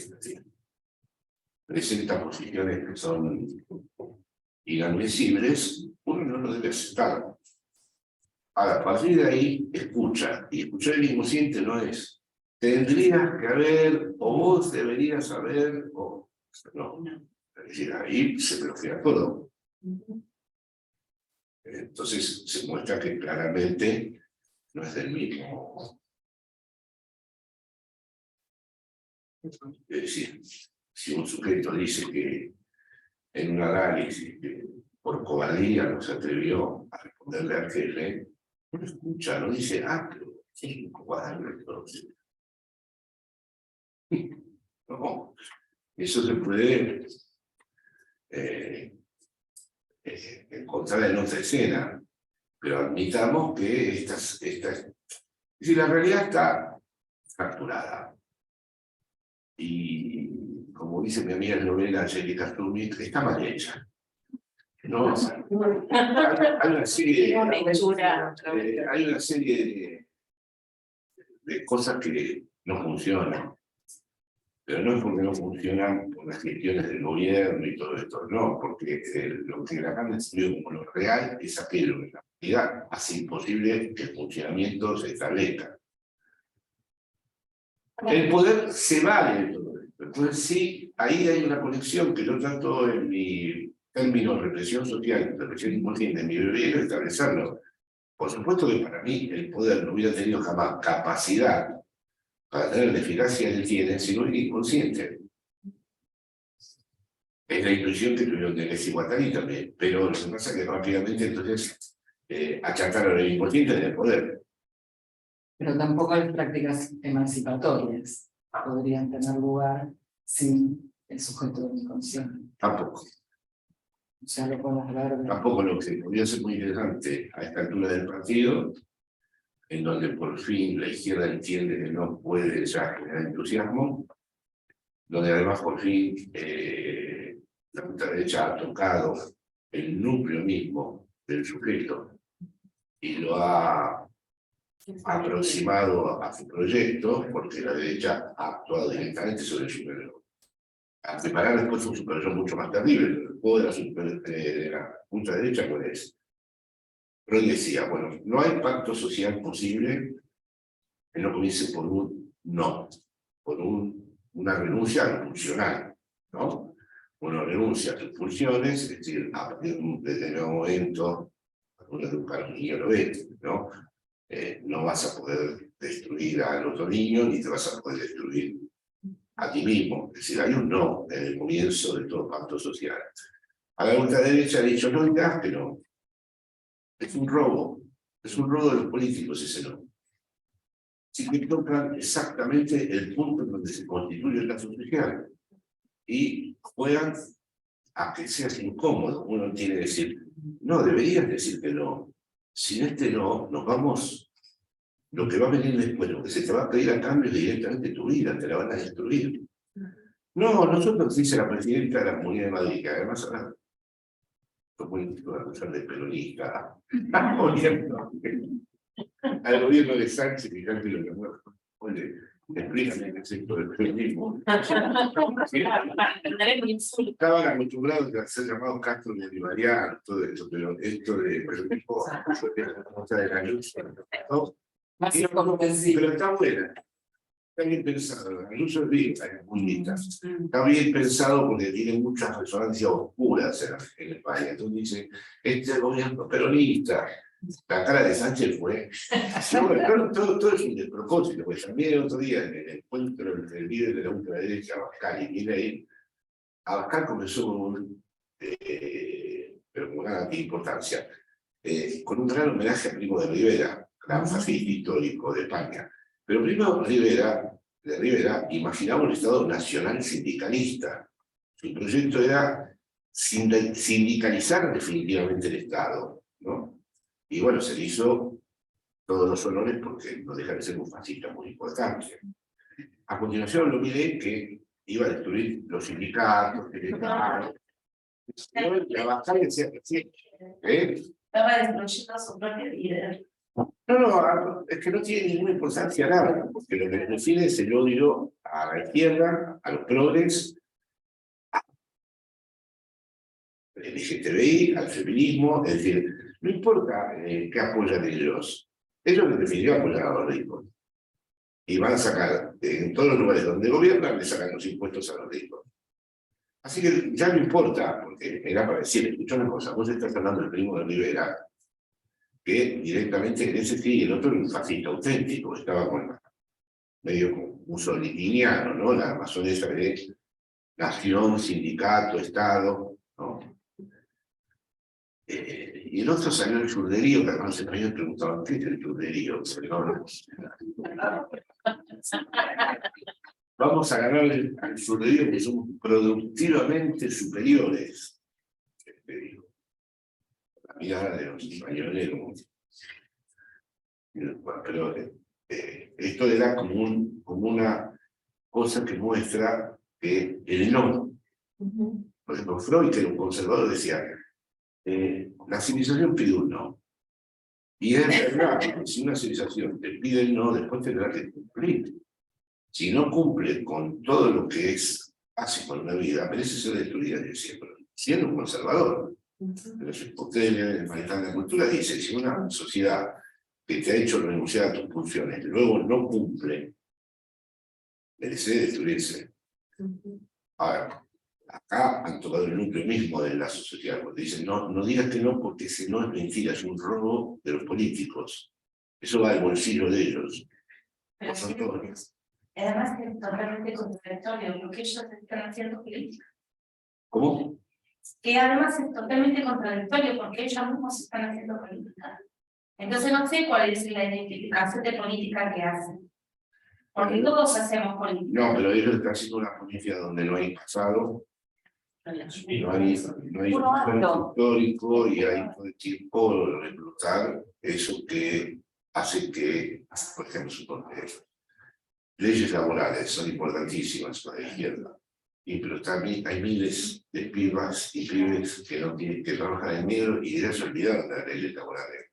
presenta posiciones que son inadmisibles, uno no lo debe aceptar. A partir de ahí, escucha. Y escuchar el inconsciente no es tendrías que haber, o vos deberías saber, o no. Es decir, ahí se bloquea todo. Entonces se muestra que claramente no es del mismo. Es decir, si un sujeto dice que en un análisis que por cobardía no se atrevió a responderle al jefe, no lo escucha, no dice, pero es un cobarde. No, eso se puede encontrar en otra escena, pero admitamos que si la realidad está fracturada, y como dice mi amiga eslovena Angélica Stubik, está mal hecha. No, hay una serie de cosas que no funcionan, pero no es porque no funcionan por las gestiones del gobierno y todo esto, no, porque lo que la han descrito como lo real es aquello que en la realidad hace imposible que el funcionamiento se establezca. El poder se vale de todo esto. Entonces sí, ahí hay una conexión que yo trato en mi término represión social, represión inconsciente, en mi bebé, de establecerlo. Por supuesto que para mí el poder no hubiera tenido jamás capacidad para tener la eficacia que tiene si no era inconsciente. Es la intuición que tuvieron de Leslie Guattari también, pero lo que pasa es que rápidamente entonces achataron el inconsciente del poder. Pero tampoco las prácticas emancipatorias podrían tener lugar sin el sujeto del inconsciente. Tampoco. O sea, lo podemos ver. Tampoco lo que podría ser muy interesante a esta altura del partido, en donde por fin la izquierda entiende que no puede ya generar entusiasmo, donde además por fin la ultraderecha ha tocado el núcleo mismo del sujeto y lo ha aproximado a su proyecto, porque la derecha ha actuado directamente sobre el superhéroe. Al preparar después un superhéroe mucho más terrible, el juego de la ultraderecha, ¿cuál es? Freud decía, bueno, no hay pacto social posible que no comience por un no, por una renuncia funcional, ¿no? Uno renuncia a sus funciones, es decir, a partir de un determinado momento, cuando uno educa a un niño lo ve, ¿no? No vas a poder destruir al otro niño, ni te vas a poder destruir a ti mismo. Es decir, hay un no en el comienzo de todo pacto social. A la ultraderecha ha dicho, no digas que no. Es un robo de los políticos ese no. Sí que tocan exactamente el punto en donde se constituye el caso social y juegan a que seas incómodo. Uno tiene que decir, no, deberías decir que no. Sin este no, nos vamos, lo que va a venir después, lo que se te va a pedir a cambio es directamente tu vida, te la van a destruir. No, nosotros, dice la presidenta de la Comunidad de Madrid, que además ahora político de acusar de peronista al gobierno de Sánchez, fíjate lo que mueve. Oye, explícame qué es esto del peronismo. Estaban acostumbrados a ser llamados Castro bolivarianos, todo eso, pero esto de peronismo, de la luz, ¿no? Pero está buena. Está bien pensado, la luz es rica, es muy linda. Está bien pensado porque tiene muchas resonancias oscuras en España. Entonces dice, este gobierno peronista, la cara de Sánchez fue. Todo es un despropósito, pues también el otro día en el encuentro entre el líder de la ultraderecha, Abascal, y Milei, Abascal comenzó con pero con una importancia, con un gran homenaje a Primo de Rivera, gran fascista histórico de España. Pero Primo de Rivera imaginaba un Estado nacional sindicalista. Su proyecto era sindicalizar definitivamente el Estado, ¿no? Y bueno, se le hizo todos los honores porque no deja de ser un fascista muy importante. A continuación lo miré que iba a destruir los sindicatos, y Abascal decía que sí. Estaba destruyendo a su propio líder. No, es que no tiene ninguna importancia nada, porque lo que define es el odio a la izquierda, a los progres, al LGTBI, al feminismo, es decir, no importa qué apoyan ellos en definitiva apoyan a los ricos. Y van a sacar en todos los lugares donde gobiernan le sacan los impuestos a los ricos. Así que ya no importa, porque era para decir, escuchá una cosa, vos estás hablando del primo de Rivera, que directamente en ese sí, y el otro era un fascista auténtico, estaba con medio como mussoliniano, ¿no? La amazonesa de nación, sindicato, Estado, ¿no? Y el otro salió el churderío, que además se me habían preguntado, ¿qué es el churderío? Vamos a ganar al churderío que somos productivamente superiores. La mirada de los españoles, bueno, pero esto era como una cosa que muestra que el no. Por ejemplo, Freud, que era un conservador, decía, la civilización pide un no. Y es verdad, que si una civilización te pide el no, después tendrá que cumplir. Si no cumple con todo lo que es básico en la vida, merece ser destruida, yo siempre, siendo un conservador. Pero si usted lee el Manual de la Cultura, dice, si una sociedad que te ha hecho renunciar a tus funciones, luego no cumple, merece destruirse. Ahora, acá han tocado el núcleo mismo de la sociedad, porque dicen, no digas que no, porque ese no es mentira, es un robo de los políticos. Eso va al bolsillo de ellos. Pero Son sí, todos. además es totalmente contradictorio, porque ellos están haciendo política. ¿Cómo? Que además es totalmente contradictorio, porque ellos mismos están haciendo política. Entonces no sé cuál es la identificación de política que hacen. Porque todos hacemos política. No, pero ellos están haciendo una política donde no hay pasado, y no hay histórico, y hay todo el tiempo reclutar eso que hace que, por ejemplo, leyes laborales son importantísimas para la izquierda, pero también hay miles de pibas y pibes que no tienen, que trabajan en negro y ya se olvidaron de las leyes laborales.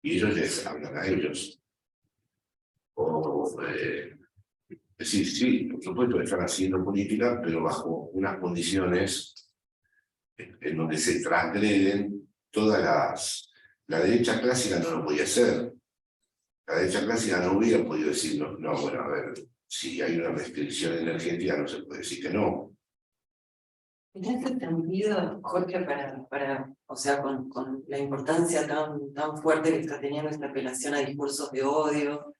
Y ellos les hablan a ellos. Sí, sí, por supuesto están haciendo política, pero bajo unas condiciones en donde se transgreden todas las... La derecha clásica no lo podía hacer. La derecha clásica no hubiera podido decir, no, bueno, a ver, si hay una restricción energética no se puede decir que no. En este sentido, Jorge, o sea, con la importancia tan fuerte que está teniendo esta apelación a discursos de odio,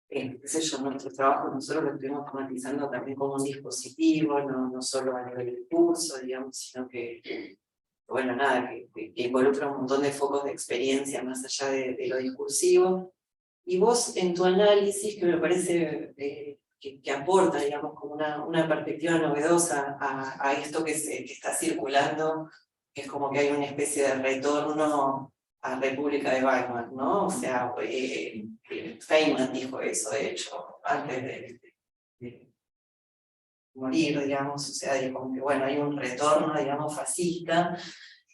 qué sé yo, nuestro trabajo nosotros lo estuvimos tematizando también como un dispositivo, no solo a nivel de curso, digamos, sino que bueno, nada, que involucra un montón de focos de experiencia más allá de lo discursivo. Y vos en tu análisis, que me parece que aporta, digamos, como una perspectiva novedosa a esto que está circulando, que es como que hay una especie de retorno a República de Weimar, ¿no? O sea, Feynman dijo eso, de hecho, antes de morir, digamos, o sea, como que bueno, hay un retorno, digamos, fascista,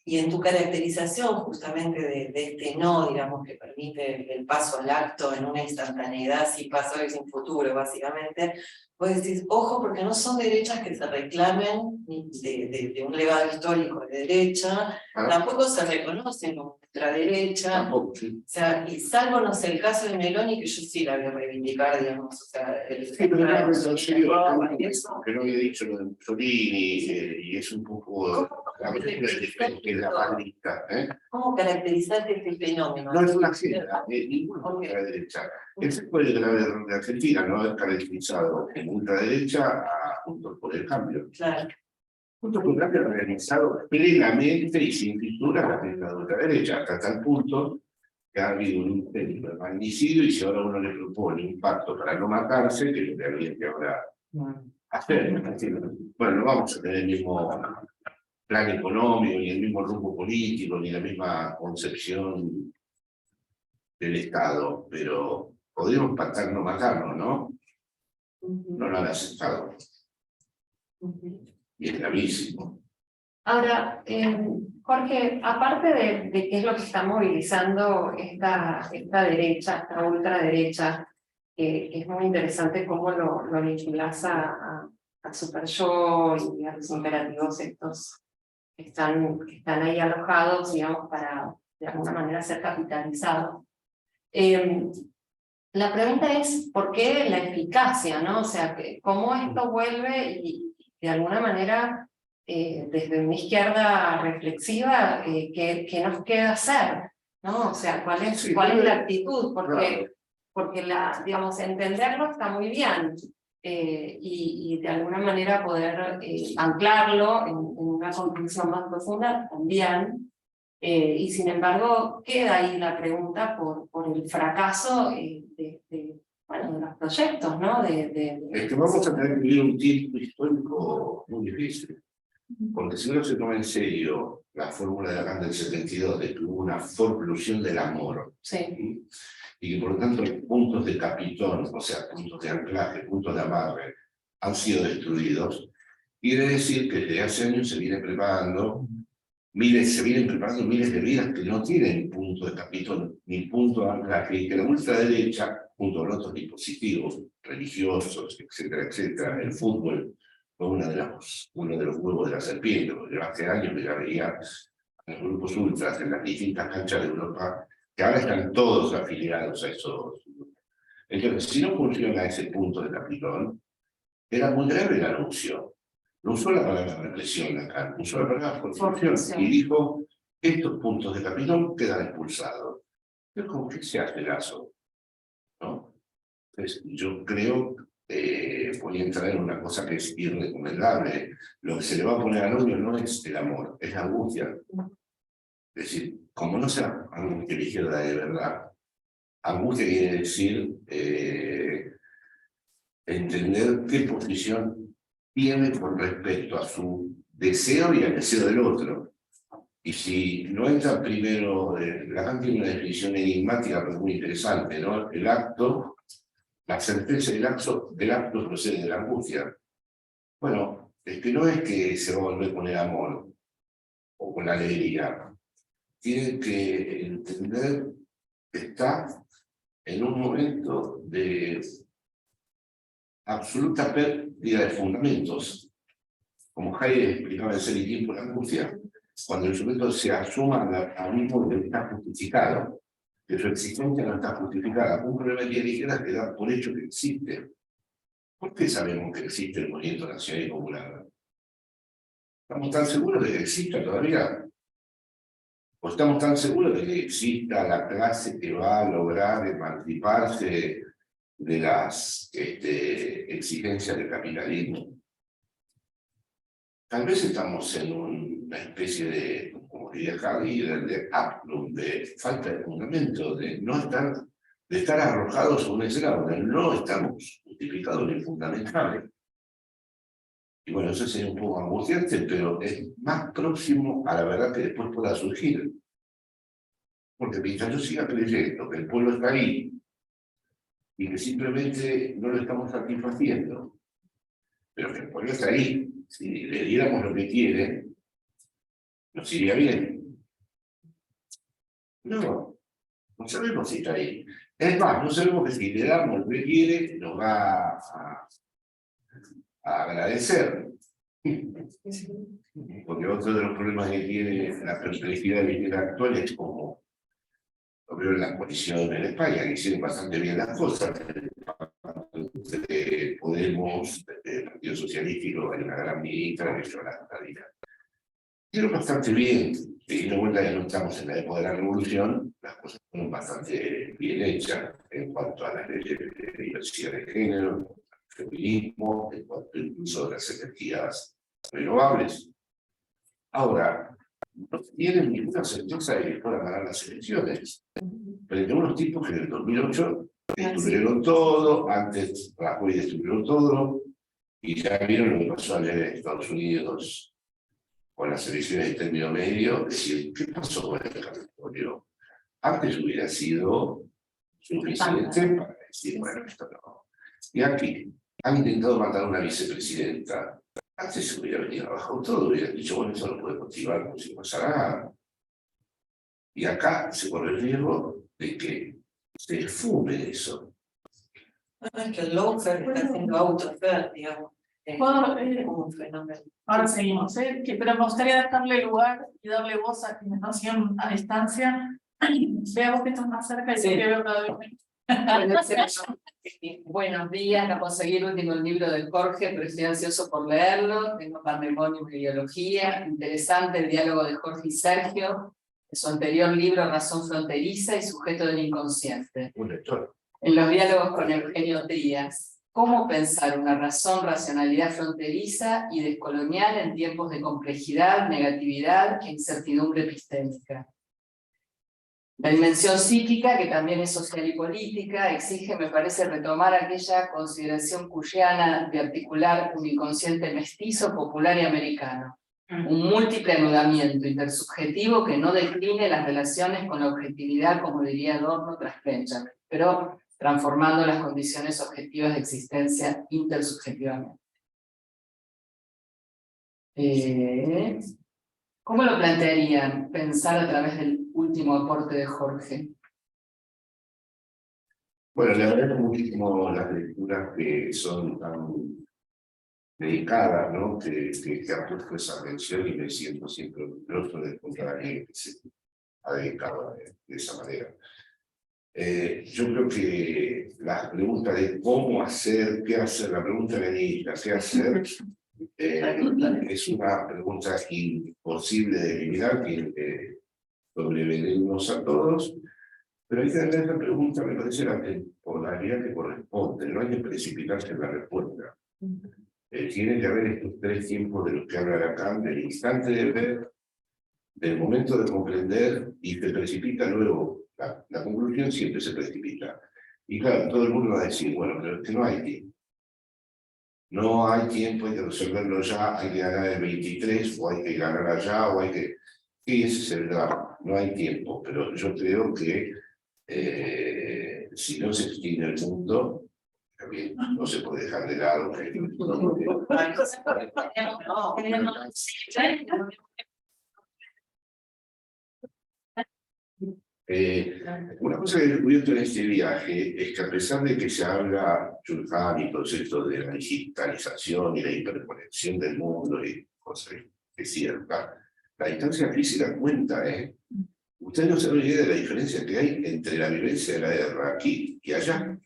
y en tu caracterización justamente de este no, digamos, que permite el paso al acto en una instantaneidad sin pasado y sin futuro, básicamente, vos decís, ojo, porque no son derechas que se reclamen de un legado histórico de derecha, tampoco se reconocen como ultraderecha, Tampoco, sí. o sea, y salvo, no sé, el caso de Meloni, que yo sí la voy a reivindicar, digamos, o sea, Sí, pero no, que no había dicho lo de Mussolini, y es un poco la película de la madrista, ¿eh? ¿Cómo caracterizar este fenómeno? No es una agenda, ninguna ultraderecha. El sector de la Argentina no ha caracterizado en ultraderecha a Juntos por el Cambio. Claro. Juntos por el Cambio ha organizado plenamente y sin fisuras la agenda de ultraderecha, hasta tal punto que ha habido un intento de magnicidio, y si ahora uno le propone un pacto para no matarse, que es lo que habría que ahora hacer. Bueno, no vamos a tener el mismo plan económico, ni el mismo rumbo político, ni la misma concepción del Estado, pero podríamos pactar no matarnos, ¿no? No lo han aceptado. Y es gravísimo. Ahora, Jorge, aparte de qué es lo que está movilizando esta derecha, esta ultraderecha, que es muy interesante cómo lo vinculas a Super-Yo y a los imperativos estos que están ahí alojados, digamos, para de alguna manera ser capitalizados. La pregunta es, ¿por qué la eficacia, no? O sea, ¿cómo esto vuelve y de alguna manera, desde una izquierda reflexiva, qué nos queda hacer, ¿no? O sea, ¿cuál es la actitud? Porque digamos, entenderlo está muy bien, y de alguna manera poder anclarlo en una comprensión más profunda también. Y sin embargo, queda ahí la pregunta por el fracaso bueno, de los proyectos, ¿no? Es que vamos a tener que vivir un tiempo histórico muy difícil, porque si no se toma en serio la fórmula de Lacan del 72, de que hubo una forclusión del amor, Sí. y que por lo tanto los puntos de capitón, o sea, puntos de anclaje, puntos de amarre, han sido destruidos, quiere decir que desde hace años se vienen preparando miles de vidas que no tienen punto de capitón ni punto de anclaje, y que la ultraderecha, junto con otros dispositivos religiosos, etcétera, etcétera, el fútbol fue uno de los huevos de la serpiente, porque hace años que ya veía a los grupos ultras en las distintas canchas de Europa, que ahora están todos afiliados a esos. Entonces, si no funciona ese punto de capitón, era muy grave el anuncio. No usó la palabra represión acá, usó la palabra formación y dijo, estos puntos de capitón quedan expulsados. Pero ¿cómo que se hace caso? ¿No? Entonces, yo creo, voy a entrar en una cosa que es irrecomendable. Lo que se le va a poner al odio no es el amor, es la angustia. Es decir, como no sea angustia de izquierda de verdad, angustia quiere decir entender qué posición tiene con respecto a su deseo y al deseo del otro. Y si no entra primero, Lacan tiene una definición enigmática pero muy interesante, ¿no? El acto, la sentencia del acto procede de la angustia. Bueno, es que no es que se va a volver con el amor o con la alegría. Tiene que entender que está en un momento de absoluta pérdida de fundamentos. Como Heidegger explicaba en Ser y Tiempo la angustia, cuando el sujeto se asuma a mismo que está justificado, que su existencia no está justificada. Un problema que dijera que da por hecho que existe. ¿Por qué sabemos que existe el movimiento nacional y popular? ¿Estamos tan seguros de que exista todavía? ¿O estamos tan seguros de que exista la clase que va a lograr emanciparse de las exigencias del capitalismo? Tal vez estamos en una especie de, como diría Hardy, de aplum, de falta de fundamento, de estar arrojados a una escena donde no estamos justificados ni fundamentables. Y bueno, eso sería un poco angustiante, pero es más próximo a la verdad que después pueda surgir. Porque mientras yo siga creyendo que el pueblo está ahí y que simplemente no lo estamos satisfaciendo, pero que el pueblo está ahí, si le diéramos lo que quiere, nos iría bien. No sabemos si está ahí. Es más, no sabemos que si le damos lo que quiere, nos va a agradecer. Porque otro de los problemas que tiene la perplejidad de la izquierda actual es como lo veo en la coalición en España, que hicieron bastante bien las cosas. Podemos, el Partido Socialista, hay una gran ministra que lleva la estadía. Hicieron bastante bien, y no cuenta que no estamos en la época de la revolución, las cosas fueron bastante bien hechas en cuanto a las leyes de diversidad de género, feminismo, en cuanto incluso a las energías renovables. Ahora, no tienen ninguna certeza de que puedan ganar las elecciones. Frente a unos tipos que en el 2008 destruyeron todo, antes Rajoy destruyeron todo, y ya vieron lo que pasó en Estados Unidos con las elecciones de término medio. Es decir, ¿qué pasó con el Capitolio? Antes hubiera sido suficiente para decir, bueno, esto no. Y aquí han intentado matar a una vicepresidenta. Antes se hubiera venido abajo todo, hubiera dicho, bueno, eso no puede continuar, no se pasará. Y acá se corre el riesgo de que se esfume eso. Es que el lawfare está haciendo autofer, digamos. Como un fenómeno. Ahora seguimos, pero me gustaría dejarle lugar y darle voz a quienes nos siguen a distancia. Veamos que estás más cerca y sí, que veo cada vez menos. Buenos días, no conseguí el último libro de Jorge, pero estoy ansioso por leerlo. Tengo Patrimonio y Ideología. Interesante el diálogo de Jorge y Sergio, de su anterior libro Razón Fronteriza y Sujeto del Inconsciente. Un lector. En los diálogos con Eugenio Trías, ¿cómo pensar una razón, racionalidad fronteriza y descolonial en tiempos de complejidad, negatividad e incertidumbre epistémica? La dimensión psíquica, que también es social y política, exige, me parece, retomar aquella consideración cuyana de articular un inconsciente mestizo, popular y americano. Un múltiple anudamiento intersubjetivo que no decline las relaciones con la objetividad, como diría Adorno tras Benjamin, pero transformando las condiciones objetivas de existencia intersubjetivamente. ¿Cómo lo plantearían pensar a través del último aporte de Jorge? Bueno, le agradezco muchísimo las lecturas que son tan dedicadas, ¿no? Que han puesto esa atención y me siento siempre orgulloso de encontrar a alguien que se ha dedicado de esa manera. Yo creo que la pregunta de cómo hacer, qué hacer, la pregunta de Anita, qué hacer, es una pregunta imposible de eliminar, que sobrevenimos a todos, pero hay que darle a esta pregunta, me parece, la temporalidad que corresponde, no hay que precipitarse en la respuesta. Tiene que haber estos tres tiempos de los que habla Lacan, del instante de ver, del momento de comprender, y se precipita luego. La conclusión siempre se precipita. Y claro, todo el mundo va a decir, bueno, pero es que no hay tiempo. No hay tiempo, hay que resolverlo ya, hay que ganar el 23, o hay que ganar allá, o hay que... Sí, ese es el drama, no hay tiempo, pero yo creo que si no se extiende el mundo, también no se puede dejar de lado. Una cosa que he descubierto en este viaje es que a pesar de que se habla, Chulhan y todo esto de la digitalización y la hiperconexión del mundo y cosas que es cierta, la distancia física cuenta, Ustedes no se dan idea de la diferencia que hay entre la vivencia de la guerra aquí y allá.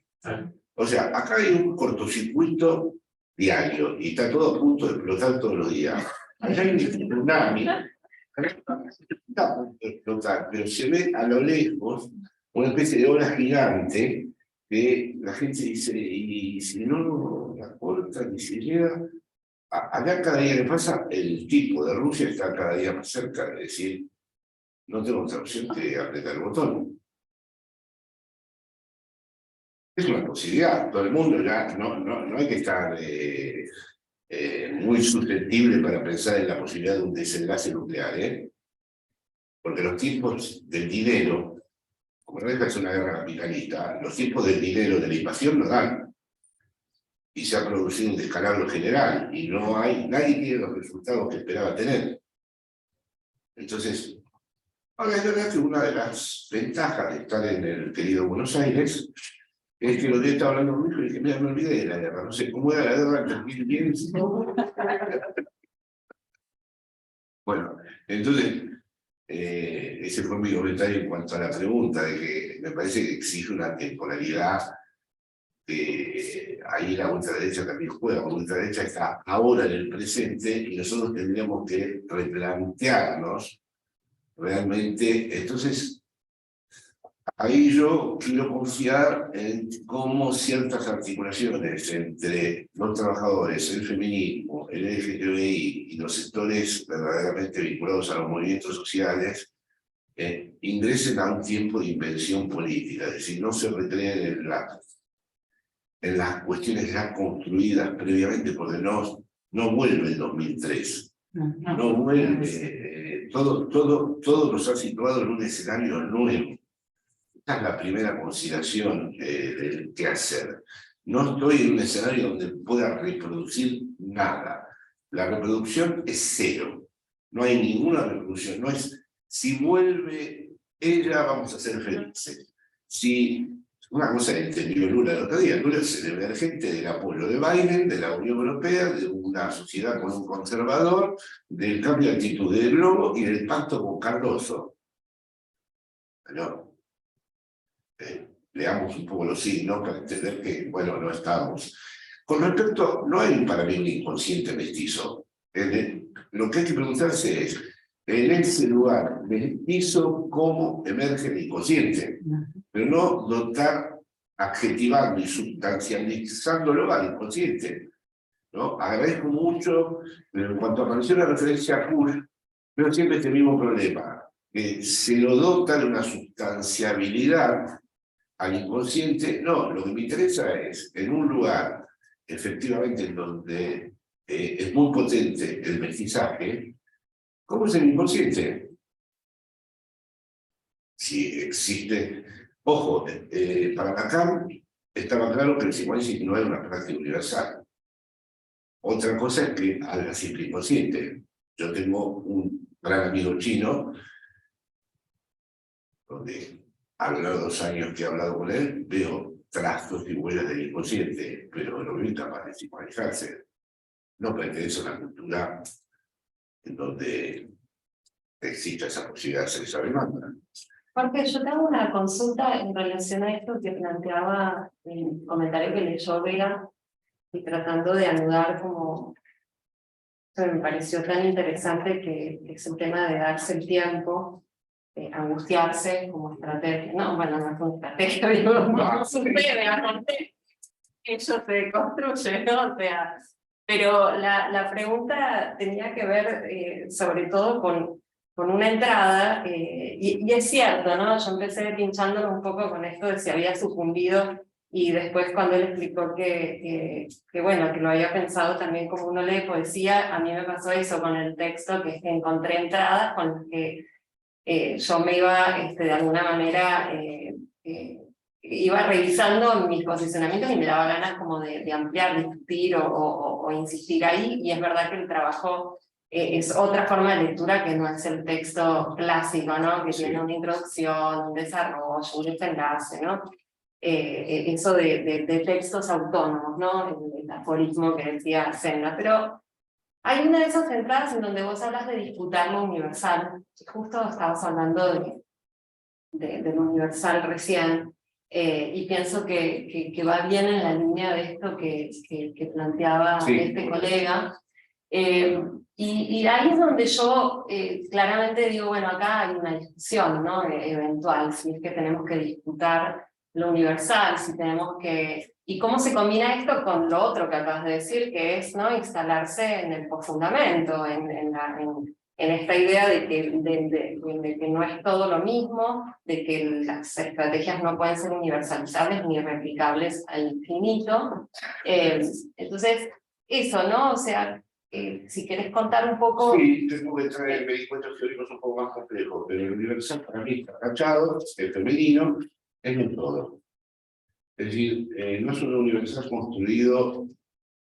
O sea, acá hay un cortocircuito diario y está todo a punto de explotar todos los días. Allá hay un tsunami. Está a punto de explotar, pero se ve a lo lejos una especie de ola gigante que la gente dice, y si no la cortan y se llega, acá cada día que pasa, el tipo de Rusia está cada día más cerca, es decir, no tengo otra opción que apretar el botón. Es una posibilidad, todo el mundo ya, no hay que estar muy susceptible para pensar en la posibilidad de un desenlace nuclear, porque los tiempos del dinero, como no deja de ser una guerra capitalista, los tiempos del dinero de la invasión no dan. Y se ha producido un descalabro general, y nadie tiene los resultados que esperaba tener. Entonces, ahora es verdad que una de las ventajas de estar en el querido Buenos Aires es que lo que estaba hablando con mi hijo y dije, mira, me olvidé de la guerra, no sé cómo era la guerra en 2010. Bueno, entonces, ese fue mi comentario en cuanto a la pregunta, de que me parece que exige una temporalidad que ahí la ultraderecha también juega, porque la ultraderecha está ahora en el presente y nosotros tendríamos que replantearnos realmente. Entonces, ahí yo quiero confiar en cómo ciertas articulaciones entre los trabajadores, el feminismo, el LGTBI y los sectores verdaderamente vinculados a los movimientos sociales ingresen a un tiempo de invención política, es decir, no se recreen en las cuestiones ya construidas previamente, porque no vuelve el 2003, no vuelve, todo nos ha situado en un escenario nuevo. Esta es la primera consideración del qué hacer. No estoy en un escenario donde pueda reproducir nada. La reproducción es cero. No hay ninguna reproducción. No es, si vuelve ella, vamos a ser felices. Si, una cosa que entendió Lula el otro día, Lula es el emergente del apoyo de Biden, de la Unión Europea, de una sociedad con un conservador, del cambio de actitud del globo y del pacto con Cardoso. ¿No? leamos un poco los signos para entender que, bueno, no estamos. Con respecto, no hay para mí un inconsciente mestizo. Lo que hay que preguntarse es, en ese lugar mestizo, ¿cómo emerge el inconsciente? Pero no dotar, adjetivando y sustancializándolo al inconsciente, ¿no? Agradezco mucho, pero en cuanto apareció la referencia a Kuhl, veo siempre este mismo problema, que se lo dota de una sustanciabilidad al inconsciente. No, lo que me interesa es, en un lugar, efectivamente, en donde es muy potente el mestizaje, ¿cómo es el inconsciente? Si existe, ojo, para Lacan estaba claro que el psicoanálisis no era una práctica universal. Otra cosa es que haga siempre inconsciente. Yo tengo un gran amigo chino, donde a lo largo de 2 años que he hablado con él, veo trastos y huellas del inconsciente, pero no veo capaz de psicoanalizarse. No pertenece a una cultura en donde exista esa posibilidad de hacer esa demanda. Jorge, yo tengo una consulta en relación a esto que planteaba el comentario que leyó Vega, y tratando de anudar como, me pareció tan interesante que es el tema de darse el tiempo, angustiarse como estrategia. No, bueno, no es una estrategia, digo, no sucede, aparte, eso se construye, ¿no? O sea, pero la pregunta tenía que ver sobre todo con una entrada, y es cierto, ¿no? Yo empecé pinchándolo un poco con esto de si había sucumbido, y después cuando él explicó que bueno, que lo había pensado también como uno lee poesía, a mí me pasó eso con el texto, que es que encontré entradas con las que yo me iba de alguna manera, iba revisando mis posicionamientos y me daba ganas como de ampliar, discutir o insistir ahí, y es verdad que el trabajo es otra forma de lectura que no es el texto clásico, ¿no? Que tiene una introducción, un desarrollo, un desenlace, ¿no? Eso de textos autónomos, ¿no? El aforismo que decía Senda, pero hay una de esas entradas en donde vos hablas de disputar lo universal. Justo estabas hablando de lo universal recién, y pienso que va bien en la línea de esto que planteaba este colega. Y ahí es donde yo claramente digo, bueno, acá hay una discusión, ¿no? Eventual, si es que tenemos que disputar lo universal, si tenemos que... ¿Y cómo se combina esto con lo otro que acabas de decir, que es, ¿no?, instalarse en el posfundamento, en esta idea de que no es todo lo mismo, de que las estrategias no pueden ser universalizables ni replicables al infinito? Entonces, eso, ¿no? O sea, si querés contar un poco... Sí, tengo que traer vericuetos teóricos un poco más complejos, pero el universal para mí está agachado, el femenino, es un todo. Es decir, no es un universal construido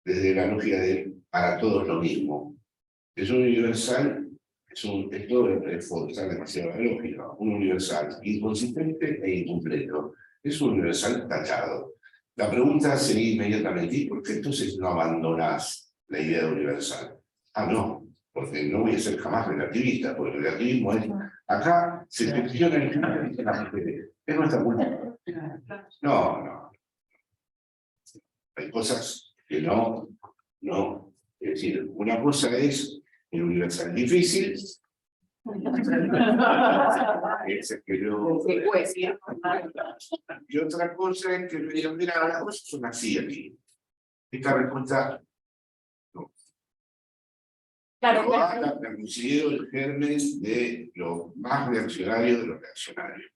desde la lógica de para todos lo mismo. Es un universal, es todo está demasiado la lógica, un universal inconsistente e incompleto. Es un universal tachado. La pregunta sería inmediatamente, ¿y por qué entonces no abandonás la idea de universal? Ah, no, porque no voy a ser jamás relativista, porque el relativismo es, acá se cuestiona el final de la mujer. Es nuestra culpa. No. Hay cosas que no. Es decir, una cosa es el universal difícil. Y otra cosa es que me digan, mira, las cosas son así aquí. Esta respuesta, no. Claro, La considero el germen de lo más reaccionario de lo reaccionario.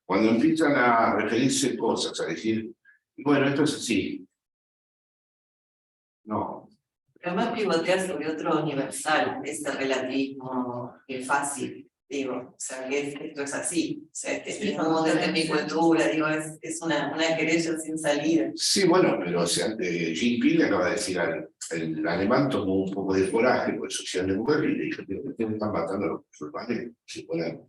Cuando empiezan a referirse cosas, a decir, bueno, esto es así. No. Además pivotea sobre otro universal, ese relativismo fácil, digo, o sea, que esto es así, o sea, que somos desde mi cultura, digo, es una querella sin salida. Sí, bueno, pero o sea, Jinping le acaba de decir el alemán tomó un poco de coraje por social de mujer y le dijo, tío, ustedes están matando a los musulmanes, si fueran,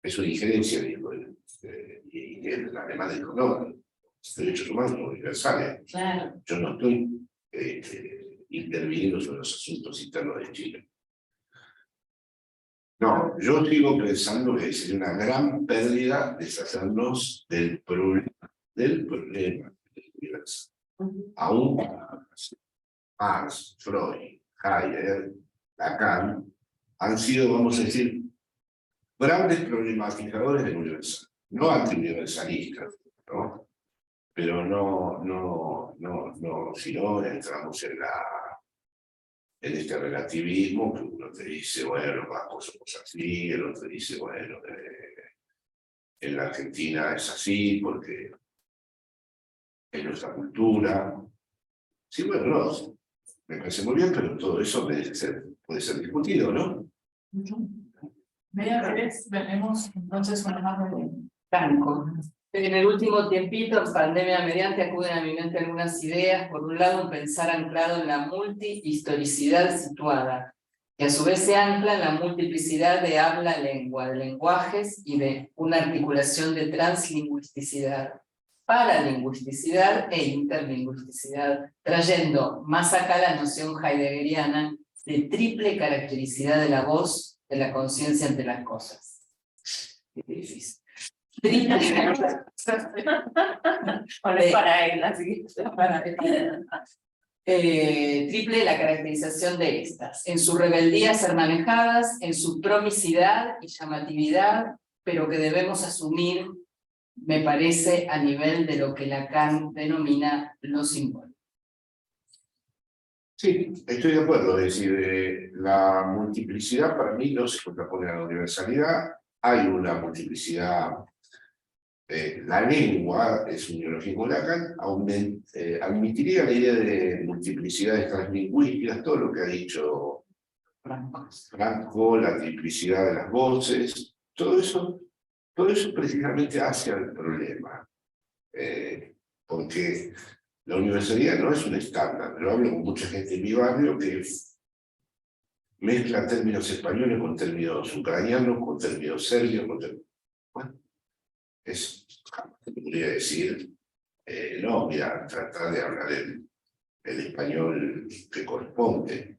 es una injerencia, dijo, y el alemán dijo, no, los derechos humanos son universales, Claro. Yo no estoy interviniendo sobre los asuntos internos de Chile. No, yo sigo pensando que sería una gran pérdida deshacernos del problema del universo. Aún Marx, Freud, Heidegger, Lacan han sido, vamos a decir, grandes problematizadores del universo, no antiuniversalistas, ¿no? Pero si no entramos en este relativismo, que uno te dice, bueno, los vascos somos así, el otro dice, bueno, en la Argentina es así, porque es nuestra cultura. Sí, bueno, no, me parece muy bien, pero todo eso puede ser discutido, ¿no? Media vez veremos entonces una más de Franco. En el último tiempito, en pandemia mediante, acuden a mi mente algunas ideas. Por un lado, un pensar anclado en la multihistoricidad situada, que a su vez se ancla en la multiplicidad de habla-lengua, de lenguajes y de una articulación de translingüisticidad, paralingüisticidad e interlingüisticidad, trayendo más acá la noción heideggeriana de triple caractericidad de la voz, de la conciencia ante las cosas. Qué difícil. Para él, así que para él. Triple la caracterización de estas, en su rebeldía a ser manejadas, en su promisidad y llamatividad, pero que debemos asumir, me parece, a nivel de lo que Lacan denomina lo simbólico. Sí, estoy de acuerdo, es decir, la multiplicidad para mí no se contrapone a la universalidad, hay una multiplicidad. La lengua, es un neologismo de Lacan, admitiría la idea de multiplicidades translingüísticas, todo lo que ha dicho Franco, la triplicidad de las voces, todo eso precisamente hace al problema. Porque la universalidad no es un estándar, pero hablo con mucha gente en mi barrio que mezcla términos españoles con términos ucranianos, con términos serbios, con términos... Bueno, te podría decir, no, mira, tratar de hablar el español que corresponde.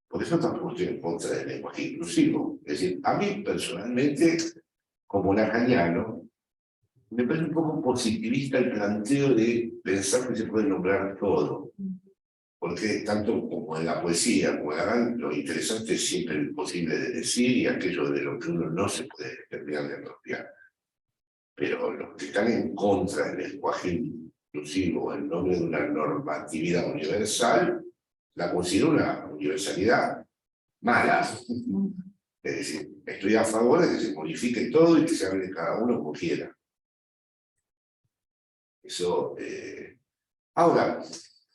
Por eso tampoco estoy en contra del lenguaje inclusivo. Es decir, a mí personalmente, como lacaniano, me parece un poco positivista el planteo de pensar que se puede nombrar todo. Porque tanto como en la poesía, como en Lacan, lo interesante es siempre lo imposible de decir y aquello de lo que uno no se puede terminar de apropiar. Pero los que están en contra del lenguaje inclusivo en nombre de una normatividad universal, la considero una universalidad mala. Es decir, estoy a favor de que se modifique todo y que se hable de cada uno como quiera. Eso. Ahora,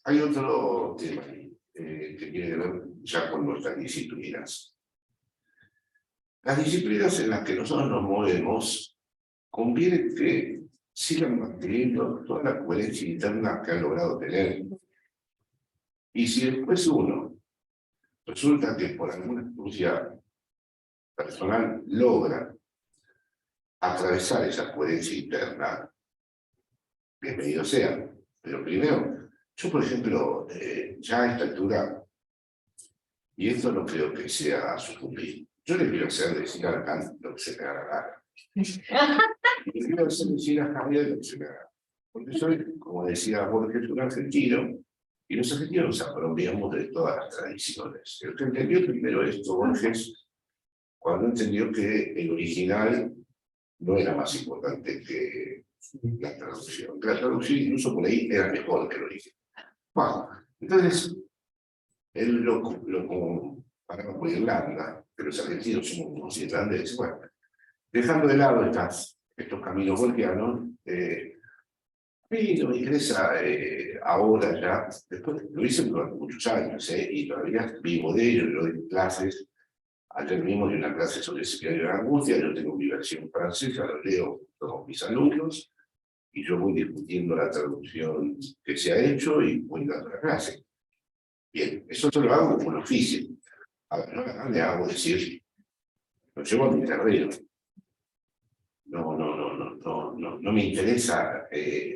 hay otro tema que tiene que ver ya con nuestras disciplinas. Las disciplinas en las que nosotros nos movemos, conviene que sigan manteniendo toda la coherencia interna que han logrado tener. Y si después uno resulta que por alguna astucia personal logra atravesar esa coherencia interna, bienvenido sea. Pero primero, yo por ejemplo, ya a esta altura, y esto no creo que sea sucumbir, yo le quiero hacer decir a Lacan lo que se me haga la gana. Y le quiero hacer decir a Javier lo que se me haga. Porque soy, como decía Borges, un argentino, y los argentinos nos apropiamos de todas las tradiciones. El que entendió primero esto, Borges, cuando entendió que el original no era más importante que la traducción. Que la traducción incluso por ahí era mejor que el original. Bueno, entonces, él lo comparaba con Irlanda, que los argentinos somos unos irlandeses. Bueno, dejando de lado estos caminos borgianos, a mí no me interesa ahora ya, después lo hice durante muchos años, y todavía vivo de ello, yo doy clases. Ayer mismo de una clase sobre el seminario de la angustia, yo tengo mi versión francesa, lo leo con mis alumnos, y yo voy discutiendo la traducción que se ha hecho y voy dando la clase. Bien, eso yo lo hago como un oficio. A ver, no le hago decir, lo llevo a mi terreno. No me interesa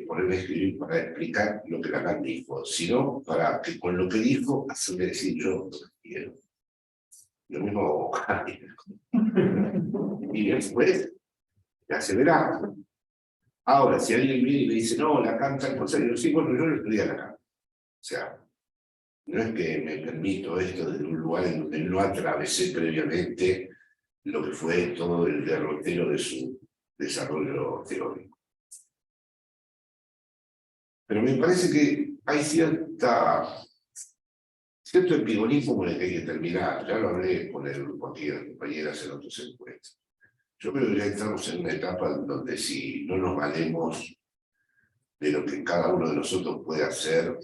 ponerme a escribir para explicar lo que Lacan dijo, sino para que con lo que dijo hacerle decir yo lo que quiero. lo mismo y después ya se verá. Ahora, si alguien viene y me dice, no, Lacan tal cosa, yo sí, bueno, yo lo estudié a Lacan. O sea, no es que me permito esto desde un lugar en donde no atravesé previamente lo que fue todo el derrotero de su desarrollo teórico. Pero me parece que hay cierto epigonismo con el que hay que terminar. Ya lo hablé con el grupo aquí de las compañeras en otros encuentros. Yo creo que ya estamos en una etapa donde si no nos valemos de lo que cada uno de nosotros puede hacer,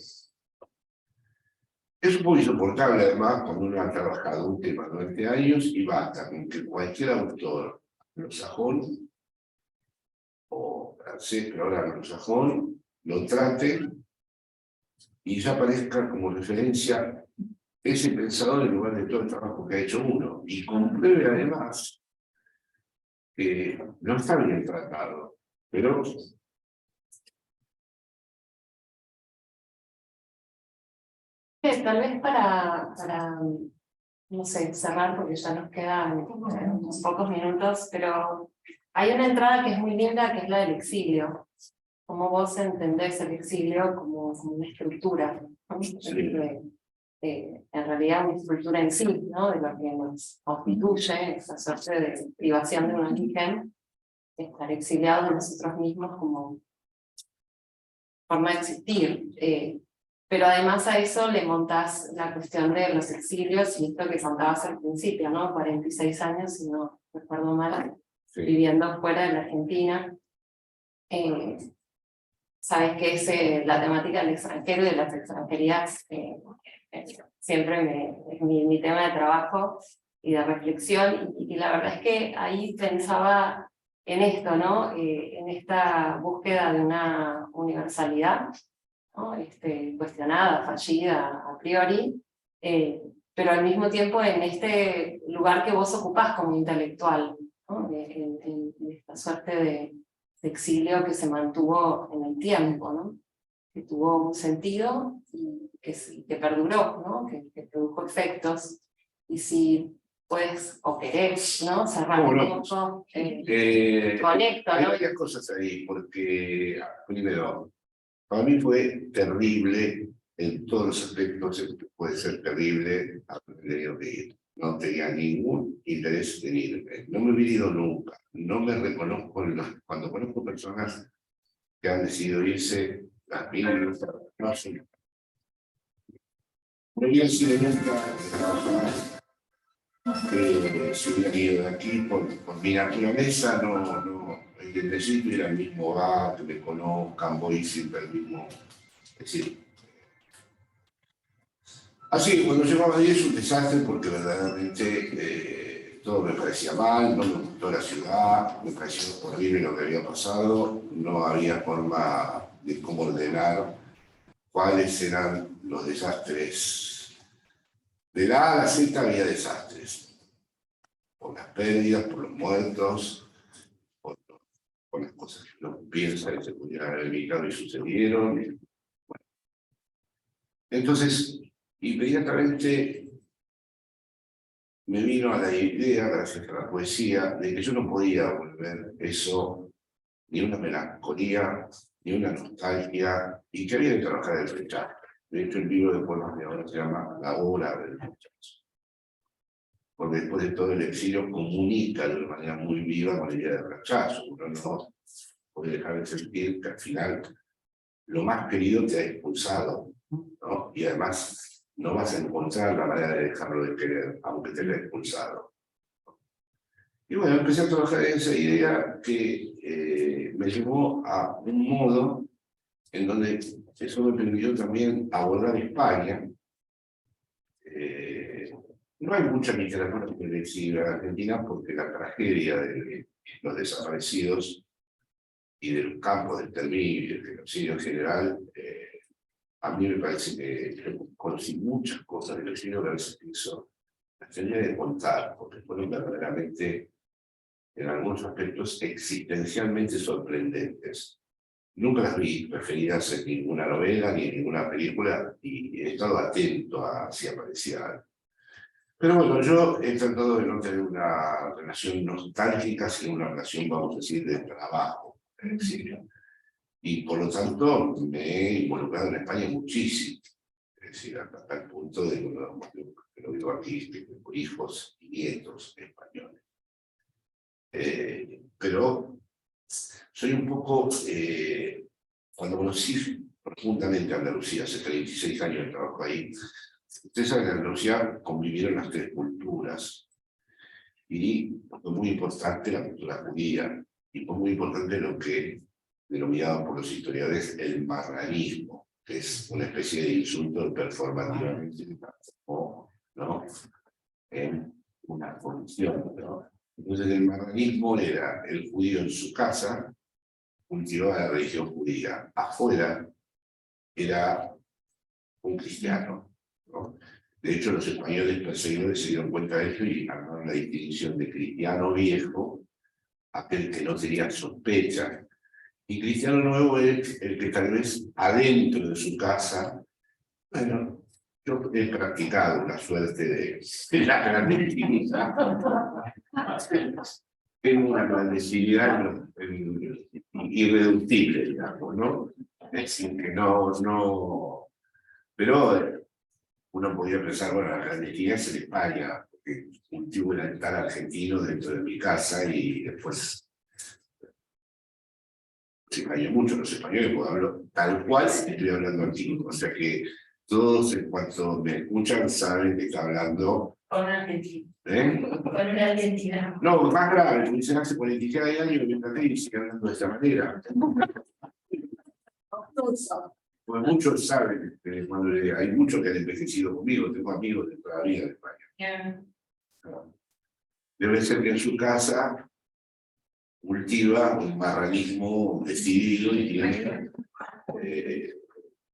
es un poco insoportable además cuando uno ha trabajado un tema durante años y basta con que cualquier autor anglosajón o francés, pero ahora anglosajón, lo trate y ya aparezca como referencia ese pensador en lugar de todo el trabajo que ha hecho uno. Y compruebe además que no está bien tratado, pero tal vez para, no sé, cerrar, porque ya nos quedan unos pocos minutos, pero hay una entrada que es muy linda, que es la del exilio. Cómo vos entendés el exilio como una estructura, ¿no? En realidad una estructura en sí, ¿no? De lo que nos constituye, esa suerte de privación de un origen, estar exiliados de nosotros mismos como forma de existir. Pero además a eso le montás la cuestión de los exilios y esto que contabas al principio, ¿no? 46 años, si no recuerdo mal, sí, viviendo fuera de la Argentina. Sabes que es la temática del extranjero y de las extranjerías siempre es mi tema de trabajo y de reflexión, y la verdad es que ahí pensaba en esto, ¿no? En esta búsqueda de una universalidad, ¿no? Cuestionada, fallida a priori, pero al mismo tiempo en este lugar que vos ocupás como intelectual, ¿no? En esta suerte de exilio que se mantuvo en el tiempo, ¿no? Que tuvo un sentido y que perduró, ¿no? Que produjo efectos. Y si puedes o querés, ¿no? Cerrar un poco, conecto, hay ¿no? varias cosas ahí, porque primero, para mí fue terrible en todos los aspectos, puede ser terrible haber tenido que ir. No tenía ningún interés en irme. No me hubiera ido nunca. No me reconozco cuando conozco personas que han decidido irse, las miran, no sé. No hubiera sido nunca que se hubieran ido de aquí por mi naturaleza, no. El necesito ir al mismo bar, que me conozcan, voy siempre al mismo. Es decir, así que cuando llevaba ahí es un desastre porque verdaderamente todo me parecía mal, no me gustó la ciudad, me pareció horrible lo que había pasado, no había forma de cómo ordenar cuáles eran los desastres. De la A a la Z había desastres, por las pérdidas, por los muertos, por las cosas que no piensa que se pudieran haber evitado y sucedieron. Bueno. Entonces, inmediatamente me vino a la idea, gracias a la poesía, de que yo no podía volver eso, ni una melancolía, ni una nostalgia, y que había que trabajar el rechazo. De hecho, el libro de poemas de ahora se llama La obra del rechazo. Porque después de todo el exilio comunica de una manera muy viva con la idea del rechazo. Uno no puede dejar de sentir que al final lo más querido te ha expulsado, ¿no? Y además no vas a encontrar la manera de dejarlo de querer, aunque te haya expulsado. Y bueno, empecé a trabajar en esa idea que me llevó a un modo en donde eso me permitió también abordar España. No hay mucha literatura sobre el exilio en Argentina porque la tragedia de los desaparecidos y de los campos del exterminio y del exilio en general, a mí me parece que conocí muchas cosas del exilio que a veces pienso, las tenía de contar, porque fueron verdaderamente, en algunos aspectos, existencialmente sorprendentes. Nunca las vi referidas en ninguna novela ni en ninguna película y he estado atento a si aparecía algo. Pero bueno, yo he tratado de no tener una relación nostálgica, sino una relación, vamos a decir, de trabajo en el exilio. Y por lo tanto me he involucrado en España muchísimo. Es decir, hasta el punto de que lo digo aquí, que tengo hijos y nietos españoles. Pero soy un poco, cuando conocí profundamente Andalucía, hace 36 años de trabajo ahí, ustedes saben que en Andalucía convivieron las tres culturas, y fue muy importante la cultura judía, y fue muy importante lo que denominado por los historiadores el marranismo, que es una especie de insulto performativamente, ¿no? En una condición, ¿no? Entonces el marranismo era el judío en su casa, cultivaba la religión judía, afuera era un cristiano, ¿no? De hecho, los españoles perseguidores se dieron cuenta de eso y armaron la distinción de cristiano viejo, aquel que no tenía sospecha, y cristiano nuevo es el que tal vez adentro de su casa, bueno, yo he practicado una suerte de la clandestinidad. Tengo una clandestinidad irreductible, digamos, ¿no? Es decir, que no... Pero uno podría pensar, bueno, la clandestinidad es en España, porque cultivo el altar argentino dentro de mi casa y después se extraña mucho los españoles, porque hablo tal cual estoy hablando aquí. O sea que todos en cuanto me escuchan saben que está hablando. Con argentino. Con una identidad. No, más grave, me dicen hace 46 años que me traté y sigue hablando de esta manera. Pues muchos saben, cuando hay muchos que han envejecido conmigo, tengo amigos de toda la vida de España. Debe ser que en su casa cultiva un marranismo decidido y tiene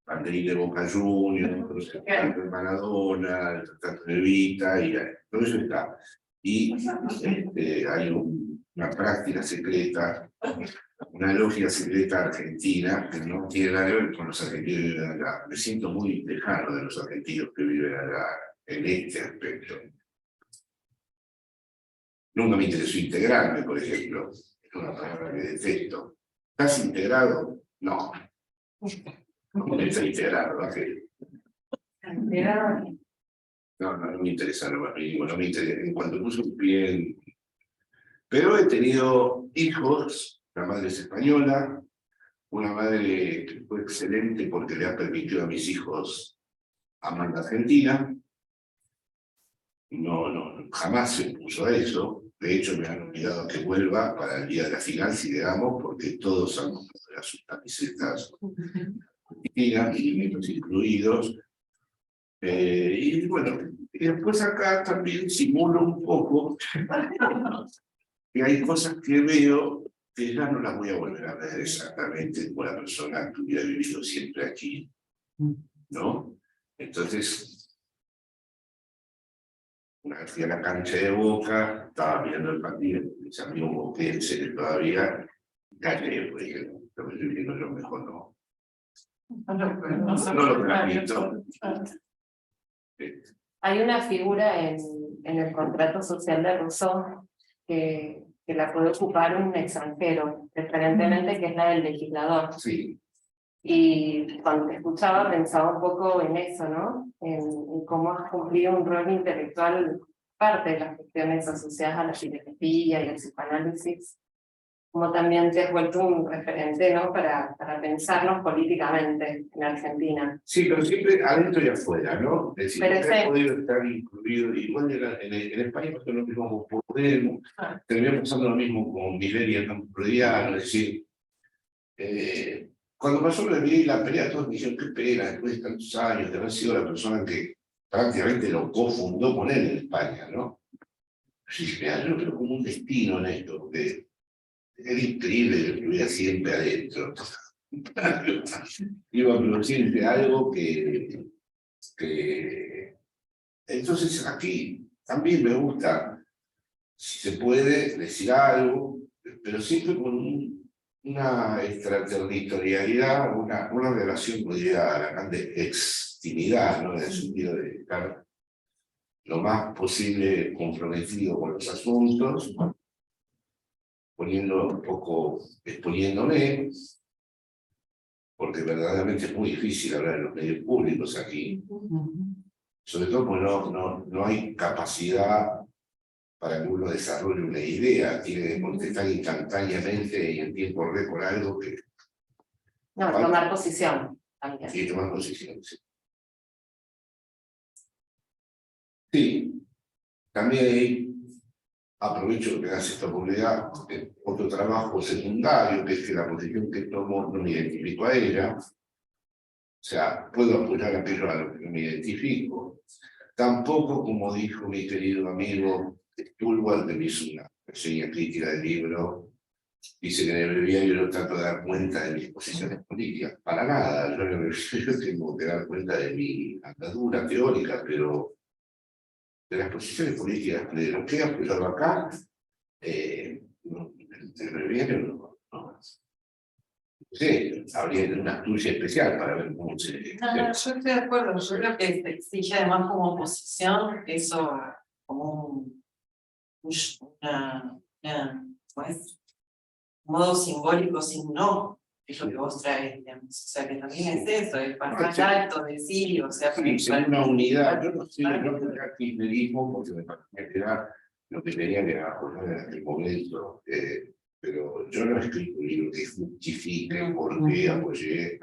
banderín de Boca Juniors, el tanto de Maradona, el tanto de Evita, y todo eso está. Y hay una práctica secreta, una logia secreta argentina que no tiene nada que ver con los argentinos que viven acá. Me siento muy lejano de los argentinos que viven acá en este aspecto. Nunca me interesó integrarme, por ejemplo. Es una palabra que detesto. ¿Estás integrado? No. ¿Cómo que está integrado? No me interesa lo más mínimo, no me interesa. En cuanto puse un pie en... Pero he tenido hijos, la madre es española, una madre que fue excelente porque le ha permitido a mis hijos amar la Argentina. No, jamás se puso a eso. De hecho, me han olvidado que vuelva para el día de la final, si le damos, porque todos han comprado sus camisetas argentinas, niños incluidos. Y bueno, y después acá también simulo un poco que hay cosas que veo que ya no las voy a volver a ver exactamente como la persona que hubiera vivido siempre aquí, ¿no? Entonces, una vez fui a la cancha de Boca, estaba mirando el partido, mis amigos boquenses que todavía callé, pues dije, lo que estoy viendo yo mejor no. No lo transmito. Hay una figura en el contrato social de Rousseau que la puede ocupar un extranjero, preferentemente, que es la del legislador. Sí. Y cuando te escuchaba pensaba un poco en eso, ¿no? En cómo has cumplido un rol intelectual, parte de las cuestiones asociadas a la filosofía y al psicoanálisis, como también te has vuelto un referente, ¿no? Para pensarnos políticamente en Argentina. Sí, pero siempre adentro y afuera, ¿no? Es decir, Pero he podido estar incluido, igual en España pasó lo mismo con Podemos, terminó pasando lo mismo con Milei y el campo freudiano, es decir, cuando pasó lo de Milei y la pelea, todos me dijeron, qué pena, después de tantos años, de haber sido la persona que prácticamente lo cofundó con él en España, ¿no? Sí, yo creo como un destino en esto, porque era increíble que estuviera siempre adentro. Iba a producirse algo que... Entonces aquí también me gusta, si se puede, decir algo, pero siempre con una extraterritorialidad, una relación, podría Lacan, de extimidad, ¿no? En el sentido de estar lo más posible comprometido con los asuntos, poniendo un poco, exponiéndome, porque verdaderamente es muy difícil hablar en los medios públicos aquí, sobre todo porque no hay capacidad para que uno desarrolle una idea, tiene que contestar instantáneamente y en tiempo récord algo que... No, tomar posición también. Sí, tomar posición, sí. Sí, también ahí aprovecho que das esta oportunidad, otro trabajo secundario, que es que la posición que tomo no me identifico a ella, o sea, puedo apoyar aquello a lo que no me identifico. Tampoco, como dijo mi querido amigo Stulwar, que me hizo una reseña crítica del libro, dice que en el breviario no trato de dar cuenta de mis posiciones políticas. Para nada, yo en el breviario tengo que dar cuenta de mi andadura teórica, pero de las posiciones políticas de lo que he apoyado acá, el breviario no. Sí, habría una tuya especial para ver cómo se... No, yo estoy de acuerdo, yo creo que exige además como oposición eso como pues, un modo simbólico sin no, es lo que vos traes, digamos. O sea que también es eso, el pasar alto, decir, o sea, Sí, sería una unidad. Yo no sé, no creo que kirchnerismo, porque me parecía que era lo que tenía que apoyar en aquel momento, pero yo no he escrito un libro que justifique por qué apoyé,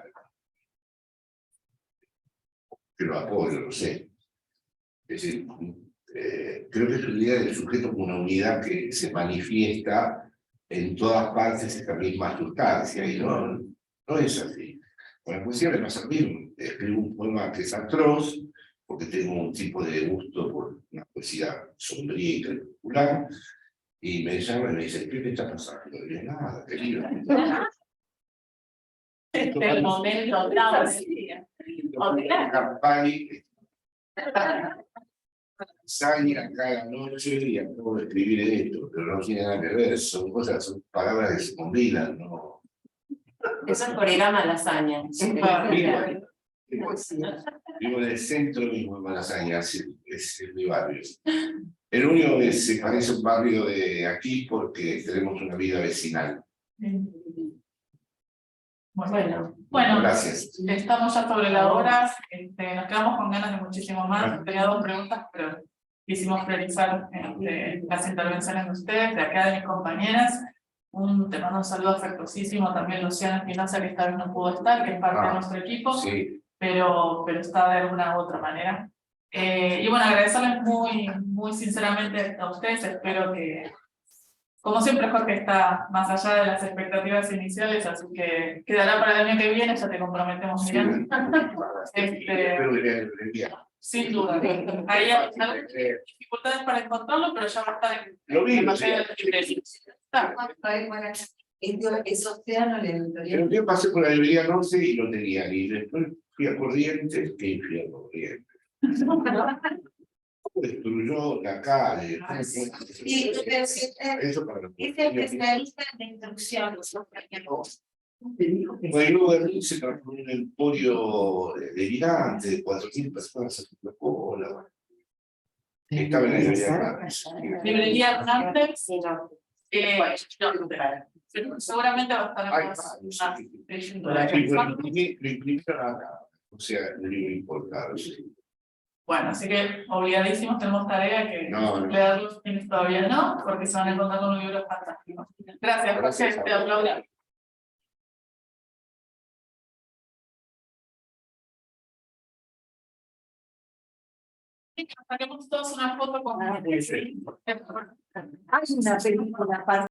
que lo apoyo, no sé. Es decir, creo que es una idea del sujeto como una unidad que se manifiesta en todas partes esta misma sustancia, y no es así. Con la poesía me pasa lo mismo. Escribo un poema que es atroz, porque tengo un tipo de gusto por una poesía sombría y crepuscular, y me llaman y me dicen, ¿qué te está pasando? No digo nada, querido. El momento, Saña cada noche y acabo de escribir esto, pero no tiene nada que ver, son cosas, son palabras que se combinan, ¿no? Eso es por ir a Malasaña. Vivo en el centro mismo de Malasaña, es mi barrio. El único que se parece a un barrio de aquí porque tenemos una vida vecinal. Bueno, gracias. Estamos ya sobre la hora, nos quedamos con ganas de muchísimo más. Tenía 2 preguntas, pero quisimos priorizar las intervenciones de ustedes, de acá de mis compañeras. Te mando un saludo afectuosísimo también Luciana Espinosa, que esta vez no pudo estar, que es parte de nuestro equipo, Sí. pero está de alguna u otra manera. Y bueno, agradecerles muy sinceramente a ustedes. Espero que, como siempre, Jorge está más allá de las expectativas iniciales, así que quedará para el año que viene, ya te comprometemos, Sí, Miriam. espero que Sin duda. Hay algunas dificultades para encontrarlo, pero ya va a estar lo vi, en materia de librerías. Es océano la editorial. Yo pasé por la librería 11 y lo tenía, y después fui a Corrientes, que infierno Corrientes. Destruyó la calle. Y Eso para los es especialista en instrucción. Bueno, Berlín se transformó en un emporio delirante de 4.000 personas en la cola. Estaba en la Librería Hernández. Seguramente va a estar más leyendo la Lo canción. imprimieron acá, o sea, un libro importado. Bueno, así que obligadísimos, tenemos tarea que leerlos quienes todavía no, porque se van a encontrar con un libro fantástico. Gracias, José, te aplaudo. Saquemos todos una foto con... Hay una película